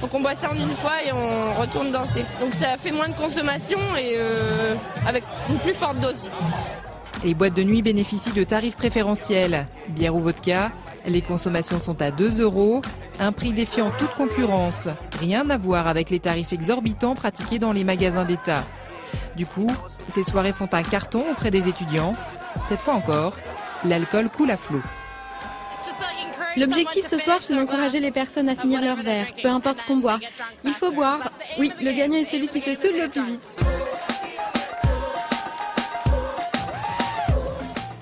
Donc on boit ça en une fois et on retourne danser. Donc ça fait moins de consommation et avec une plus forte dose. Les boîtes de nuit bénéficient de tarifs préférentiels. Bière ou vodka, les consommations sont à 2 €, un prix défiant toute concurrence. Rien à voir avec les tarifs exorbitants pratiqués dans les magasins d'État. Du coup, ces soirées font un carton auprès des étudiants. Cette fois encore, l'alcool coule à flot. L'objectif ce soir, c'est d'encourager les personnes à finir leur verre, peu importe ce qu'on boit. Il faut boire. Oui, le gagnant est celui qui se saoule le plus vite.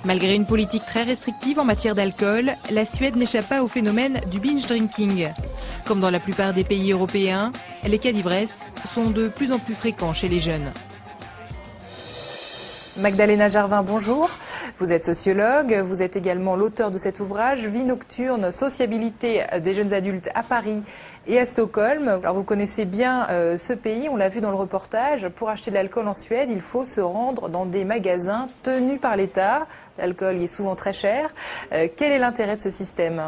Malgré une politique très restrictive en matière d'alcool, la Suède n'échappe pas au phénomène du binge drinking. Comme dans la plupart des pays européens, les cas d'ivresse sont de plus en plus fréquents chez les jeunes. Magdalena Gervin, bonjour. Vous êtes sociologue, vous êtes également l'auteur de cet ouvrage « Vie nocturne, sociabilité des jeunes adultes à Paris et à Stockholm. Alors vous connaissez bien ce pays, on l'a vu dans le reportage. Pour acheter de l'alcool en Suède, il faut se rendre dans des magasins tenus par l'État. L'alcool y est souvent très cher. Quel est l'intérêt de ce système ?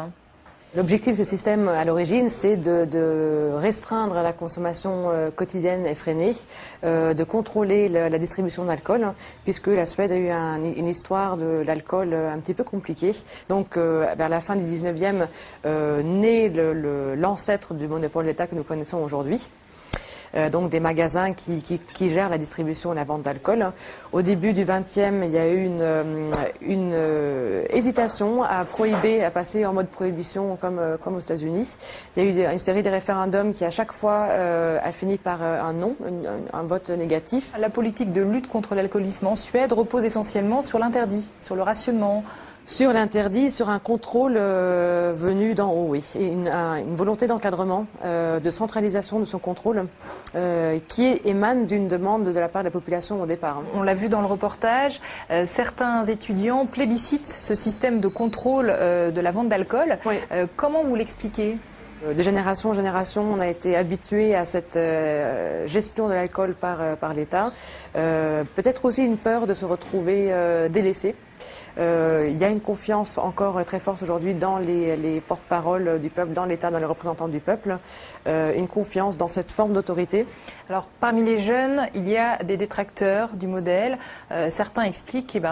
L'objectif de ce système à l'origine, c'est de restreindre la consommation quotidienne effrénée, de contrôler la distribution d'alcool, puisque la Suède a eu une histoire de l'alcool un petit peu compliquée. Donc vers la fin du 19e, naît l'ancêtre du monopole d'État que nous connaissons aujourd'hui. Donc des magasins qui gèrent la distribution et la vente d'alcool. Au début du XXe, il y a eu une hésitation à prohiber, à passer en mode prohibition comme aux États-Unis. Il y a eu une série de référendums qui à chaque fois a fini par un non, un vote négatif. La politique de lutte contre l'alcoolisme en Suède repose essentiellement sur l'interdit, sur le rationnement. Sur l'interdit, sur un contrôle venu d'en haut, oui. Et une volonté d'encadrement, de centralisation de son contrôle, qui émane d'une demande de la part de la population au départ. On l'a vu dans le reportage, certains étudiants plébiscitent ce système de contrôle de la vente d'alcool. Oui. Comment vous l'expliquez ? De génération en génération, on a été habitué à cette gestion de l'alcool par l'État. Peut-être aussi une peur de se retrouver délaissé. Il y a une confiance encore très forte aujourd'hui dans les porte-paroles du peuple, dans l'État, dans les représentants du peuple, une confiance dans cette forme d'autorité. Alors parmi les jeunes, il y a des détracteurs du modèle. Certains expliquent qu'il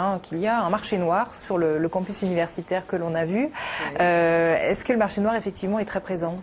y a un marché noir sur le campus universitaire que l'on a vu. Est-ce que le marché noir effectivement est très présent ?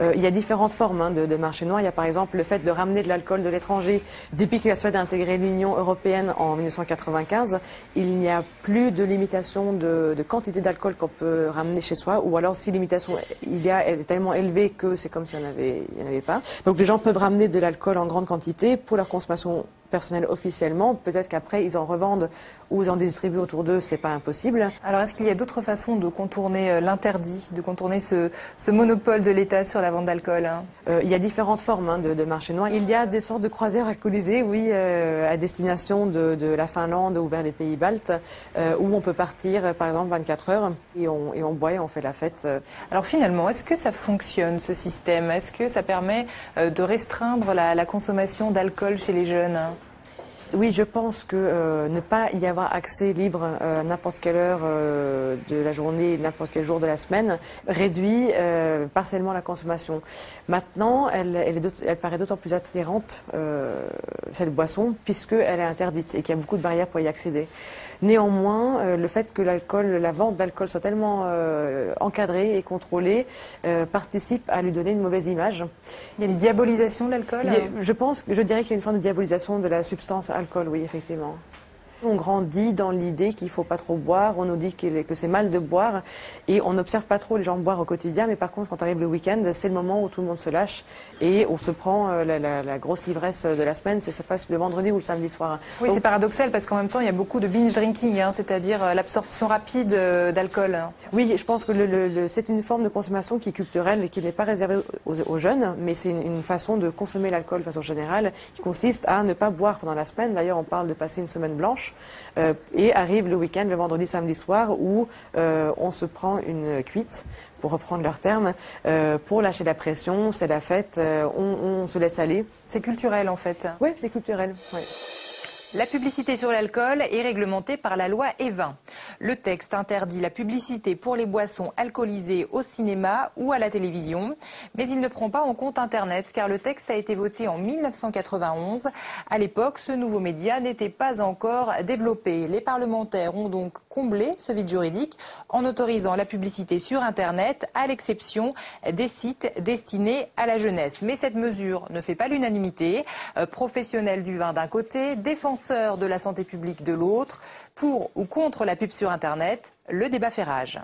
Il y a différentes formes de marché noir. Il y a par exemple le fait de ramener de l'alcool de l'étranger. Depuis que la Suède a intégré l'Union européenne en 1995, il n'y a plus de limitation de quantité d'alcool qu'on peut ramener chez soi, ou alors si limitation elle est tellement élevée que c'est comme s'il n'y en avait pas. Donc les gens peuvent ramener de l'alcool en grande quantité pour leur consommation personnelle officiellement. Peut-être qu'après ils en revendent ou ils en distribuent autour d'eux, c'est pas impossible. Alors est-ce qu'il y a d'autres façons de contourner l'interdit, de contourner ce monopole de l'État sur la vente d'alcool ? Il y a différentes formes de marché noir. Il y a des sortes de croisières alcoolisées, oui, à destination de la Finlande ou vers les pays baltes, où on peut partir par exemple 24 heures et on boit et on fait la fête. Alors finalement, est-ce que ça fonctionne ce système ? Est-ce que ça permet de restreindre la consommation d'alcool chez les jeunes ? Oui, je pense que ne pas y avoir accès libre à n'importe quelle heure de la journée, n'importe quel jour de la semaine, réduit partiellement la consommation. Maintenant, elle paraît d'autant plus attirante, cette boisson, puisqu'elle est interdite et qu'il y a beaucoup de barrières pour y accéder. Néanmoins, le fait que la vente d'alcool soit tellement encadrée et contrôlée participe à lui donner une mauvaise image. Il y a une diabolisation de l'alcool ? Je dirais qu'il y a une forme de diabolisation de la substance alcool, oui, effectivement. On grandit dans l'idée qu'il ne faut pas trop boire, on nous dit que c'est mal de boire et on n'observe pas trop les gens boire au quotidien, mais par contre quand arrive le week-end, c'est le moment où tout le monde se lâche et on se prend la grosse livresse de la semaine, ça passe le vendredi ou le samedi soir. Oui, c'est paradoxal parce qu'en même temps il y a beaucoup de binge drinking, c'est-à-dire l'absorption rapide d'alcool. Oui, je pense que c'est une forme de consommation qui est culturelle et qui n'est pas réservée aux jeunes, mais c'est une façon de consommer l'alcool de façon générale qui consiste à ne pas boire pendant la semaine. D'ailleurs on parle de passer une semaine blanche. Et arrive le week-end, le vendredi, samedi soir, où on se prend une cuite, pour reprendre leur terme, pour lâcher la pression, c'est la fête, on se laisse aller. C'est culturel en fait. Oui, c'est culturel. Ouais. La publicité sur l'alcool est réglementée par la loi E20. Le texte interdit la publicité pour les boissons alcoolisées au cinéma ou à la télévision, mais il ne prend pas en compte Internet car le texte a été voté en 1991. À l'époque, ce nouveau média n'était pas encore développé. Les parlementaires ont donc comblé ce vide juridique en autorisant la publicité sur Internet à l'exception des sites destinés à la jeunesse. Mais cette mesure ne fait pas l'unanimité. Professionnels du vin d'un côté, défenseurs de la santé publique de l'autre, pour ou contre la pub sur Internet, le débat fait rage.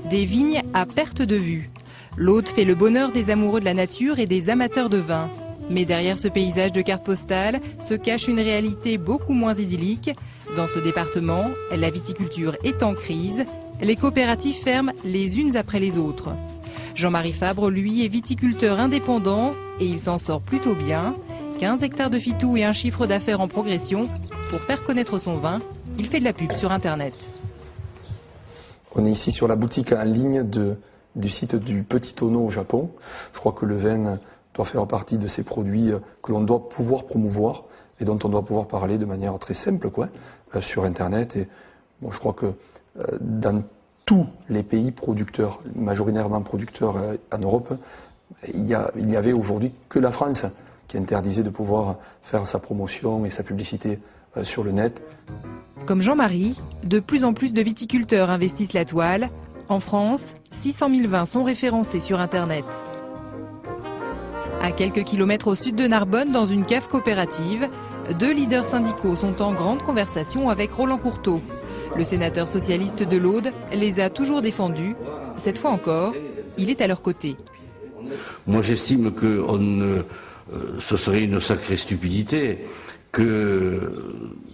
Des vignes à perte de vue. L'Aude fait le bonheur des amoureux de la nature et des amateurs de vin. Mais derrière ce paysage de carte postale se cache une réalité beaucoup moins idyllique. Dans ce département, la viticulture est en crise. Les coopératives ferment les unes après les autres. Jean-Marie Fabre, lui, est viticulteur indépendant et il s'en sort plutôt bien. 15 hectares de fitou et un chiffre d'affaires en progression. Pour faire connaître son vin, il fait de la pub sur Internet. On est ici sur la boutique en ligne du site du Petit Tonneau au Japon. Je crois que le vin doit faire partie de ces produits que l'on doit pouvoir promouvoir et dont on doit pouvoir parler de manière très simple sur Internet. Et bon, je crois que dans tous les pays producteurs, majoritairement producteurs en Europe, il y avait aujourd'hui que la France qui interdisait de pouvoir faire sa promotion et sa publicité sur le net. Comme Jean-Marie, de plus en plus de viticulteurs investissent la toile. En France, 600 000 vins sont référencés sur Internet. À quelques kilomètres au sud de Narbonne, dans une cave coopérative, 2 leaders syndicaux sont en grande conversation avec Roland Courteau. Le sénateur socialiste de l'Aude les a toujours défendus. Cette fois encore, il est à leur côté. Moi, j'estime que ce serait une sacrée stupidité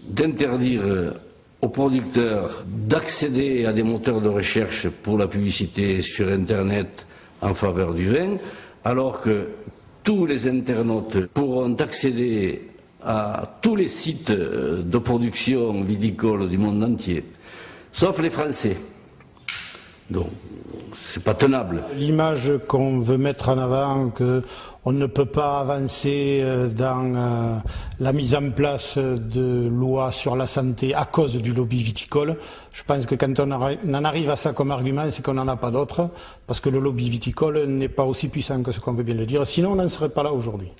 d'interdire aux producteurs d'accéder à des moteurs de recherche pour la publicité sur Internet en faveur du vin, alors que tous les internautes pourront accéder à tous les sites de production viticole du monde entier, sauf les Français. Donc, c'est pas tenable. L'image qu'on veut mettre en avant, qu'on ne peut pas avancer dans la mise en place de lois sur la santé à cause du lobby viticole, je pense que quand on en arrive à ça comme argument, c'est qu'on n'en a pas d'autre, parce que le lobby viticole n'est pas aussi puissant que ce qu'on veut bien le dire, sinon on n'en serait pas là aujourd'hui.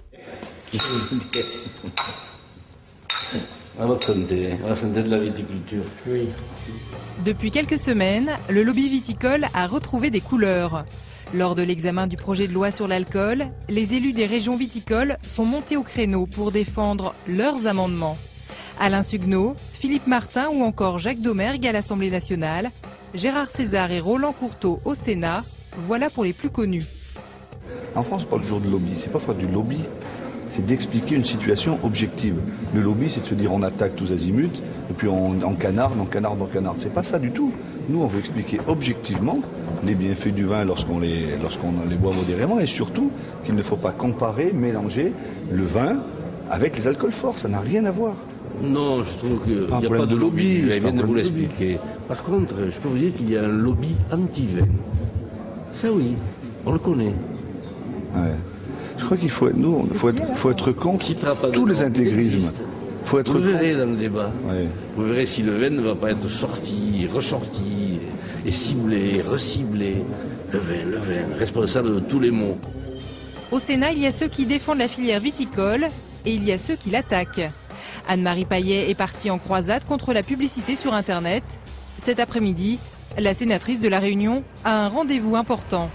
À la santé de la viticulture. Oui. Depuis quelques semaines, le lobby viticole a retrouvé des couleurs. Lors de l'examen du projet de loi sur l'alcool, les élus des régions viticoles sont montés au créneau pour défendre leurs amendements. Alain Suguenot, Philippe Martin ou encore Jacques Domergue à l'Assemblée nationale, Gérard César et Roland Courteau au Sénat, voilà pour les plus connus. En France, on parle toujours de lobby. C'est pas faire du lobby, c'est d'expliquer une situation objective. Le lobby, c'est de se dire on attaque tous azimuts, et puis on canarde. C'est pas ça du tout. Nous, on veut expliquer objectivement les bienfaits du vin lorsqu'on les boit modérément, et surtout qu'il ne faut pas comparer, mélanger le vin avec les alcools forts. Ça n'a rien à voir. Non, je trouve qu'il n'y a pas de lobby, je viens de vous l'expliquer. Par contre, je peux vous dire qu'il y a un lobby anti-vin. Ça oui, on le connaît. Ouais. Je crois qu'il faut être contre tous les intégrismes. Vous verrez dans le débat. Ouais. Vous verrez si le vin ne va pas être sorti, ressorti, et ciblé, reciblé. Le vin, responsable de tous les maux. Au Sénat, il y a ceux qui défendent la filière viticole et il y a ceux qui l'attaquent. Anne-Marie Paillet est partie en croisade contre la publicité sur Internet. Cet après-midi, la sénatrice de La Réunion a un rendez-vous important.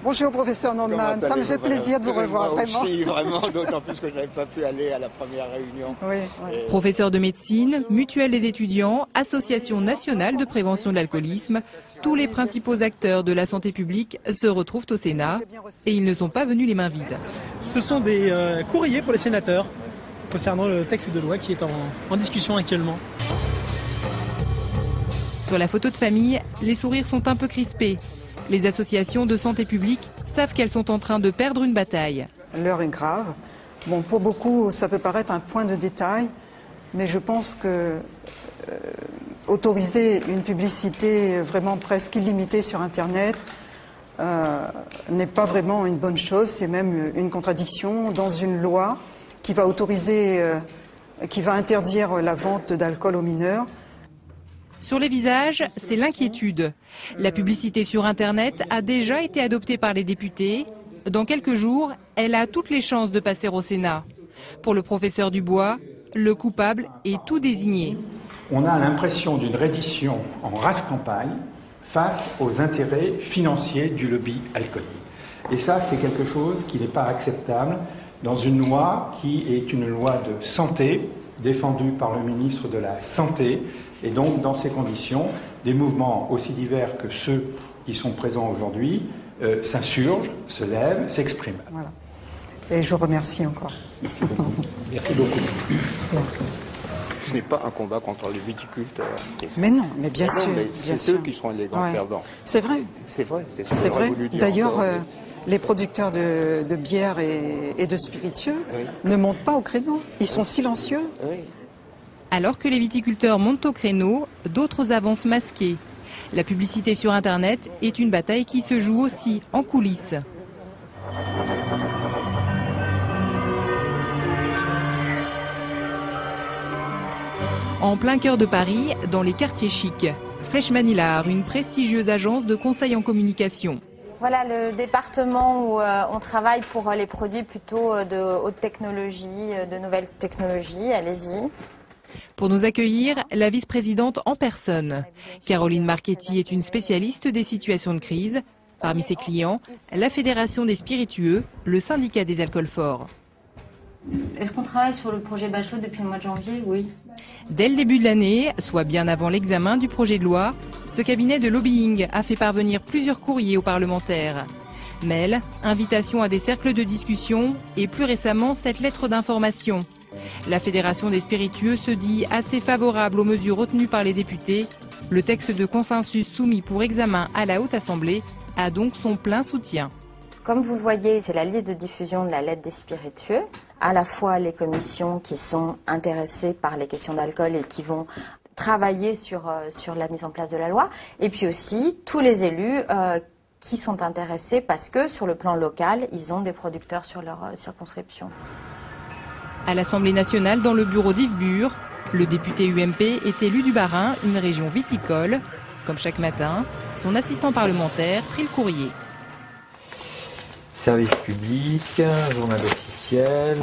Bonjour professeur Nordman, ça me fait plaisir de vous revoir, vraiment. Aussi, vraiment, d'autant plus que je n'avais pas pu aller à la première réunion. Oui, oui. Professeur de médecine, mutuelle des étudiants, association nationale de prévention de l'alcoolisme, tous les principaux acteurs de la santé publique se retrouvent au Sénat et ils ne sont pas venus les mains vides. Ce sont des courriers pour les sénateurs concernant le texte de loi qui est en discussion actuellement. Sur la photo de famille, les sourires sont un peu crispés. Les associations de santé publique savent qu'elles sont en train de perdre une bataille. L'heure est grave. Bon, pour beaucoup, ça peut paraître un point de détail, mais je pense que autoriser une publicité vraiment presque illimitée sur Internet n'est pas vraiment une bonne chose. C'est même une contradiction dans une loi qui va qui va interdire la vente d'alcool aux mineurs. Sur les visages, c'est l'inquiétude. La publicité sur Internet a déjà été adoptée par les députés. Dans quelques jours, elle a toutes les chances de passer au Sénat. Pour le professeur Dubois, le coupable est tout désigné. On a l'impression d'une reddition en race campagne face aux intérêts financiers du lobby alcoolique. Et ça, c'est quelque chose qui n'est pas acceptable dans une loi qui est une loi de santé, défendue par le ministre de la Santé. Et donc, dans ces conditions, des mouvements aussi divers que ceux qui sont présents aujourd'hui s'insurgent, se lèvent, s'expriment. Voilà. Et je vous remercie encore. Merci beaucoup. Merci beaucoup. Ce n'est pas un combat contre les viticulteurs. Mais non, mais bien sûr. C'est eux qui seront les grands perdants. C'est vrai. C'est vrai. C'est vrai. D'ailleurs, les producteurs de bière et de spiritueux ne montent pas au créneau. Ils sont silencieux. Alors que les viticulteurs montent au créneau, d'autres avancent masqués. La publicité sur Internet est une bataille qui se joue aussi en coulisses. En plein cœur de Paris, dans les quartiers chics, Flèche Manillard, une prestigieuse agence de conseil en communication. Voilà le département où on travaille pour les produits plutôt de haute technologie, de nouvelles technologies. Allez-y. Pour nous accueillir, la vice-présidente en personne. Caroline Marchetti est une spécialiste des situations de crise. Parmi ses clients, la Fédération des spiritueux, le syndicat des alcools forts. Est-ce qu'on travaille sur le projet Bachelot depuis le mois de janvier? Oui. Dès le début de l'année, soit bien avant l'examen du projet de loi, ce cabinet de lobbying a fait parvenir plusieurs courriers aux parlementaires. Mails, invitations à des cercles de discussion et plus récemment cette lettre d'information. La Fédération des spiritueux se dit assez favorable aux mesures retenues par les députés. Le texte de consensus soumis pour examen à la Haute Assemblée a donc son plein soutien. Comme vous le voyez, c'est la liste de diffusion de la lettre des spiritueux. À la fois les commissions qui sont intéressées par les questions d'alcool et qui vont travailler sur la mise en place de la loi. Et puis aussi tous les élus qui sont intéressés parce que sur le plan local, ils ont des producteurs sur leur circonscription. À l'Assemblée nationale, dans le bureau d'Yves Bure, le député UMP est élu du Bas-Rhin, une région viticole. Comme chaque matin, son assistant parlementaire trie le courrier. Service public, journal officiel,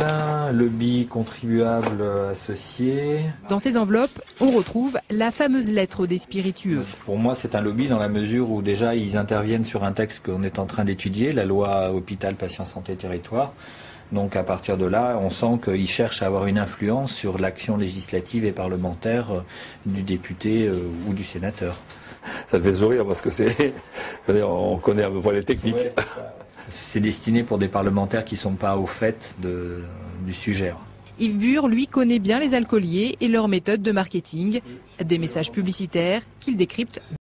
lobby contribuable associé. Dans ces enveloppes, on retrouve la fameuse lettre des spiritueux. Pour moi, c'est un lobby dans la mesure où déjà ils interviennent sur un texte qu'on est en train d'étudier, la loi Hôpital, Patient, Santé, Territoire. Donc à partir de là, on sent qu'ils cherchent à avoir une influence sur l'action législative et parlementaire du député ou du sénateur. Ça me fait sourire parce que on connaît à peu près les techniques. Ouais, c'est destiné pour des parlementaires qui ne sont pas au fait du sujet. Yves Bure, lui, connaît bien les alcooliers et leurs méthodes de marketing. Des messages publicitaires qu'il décrypte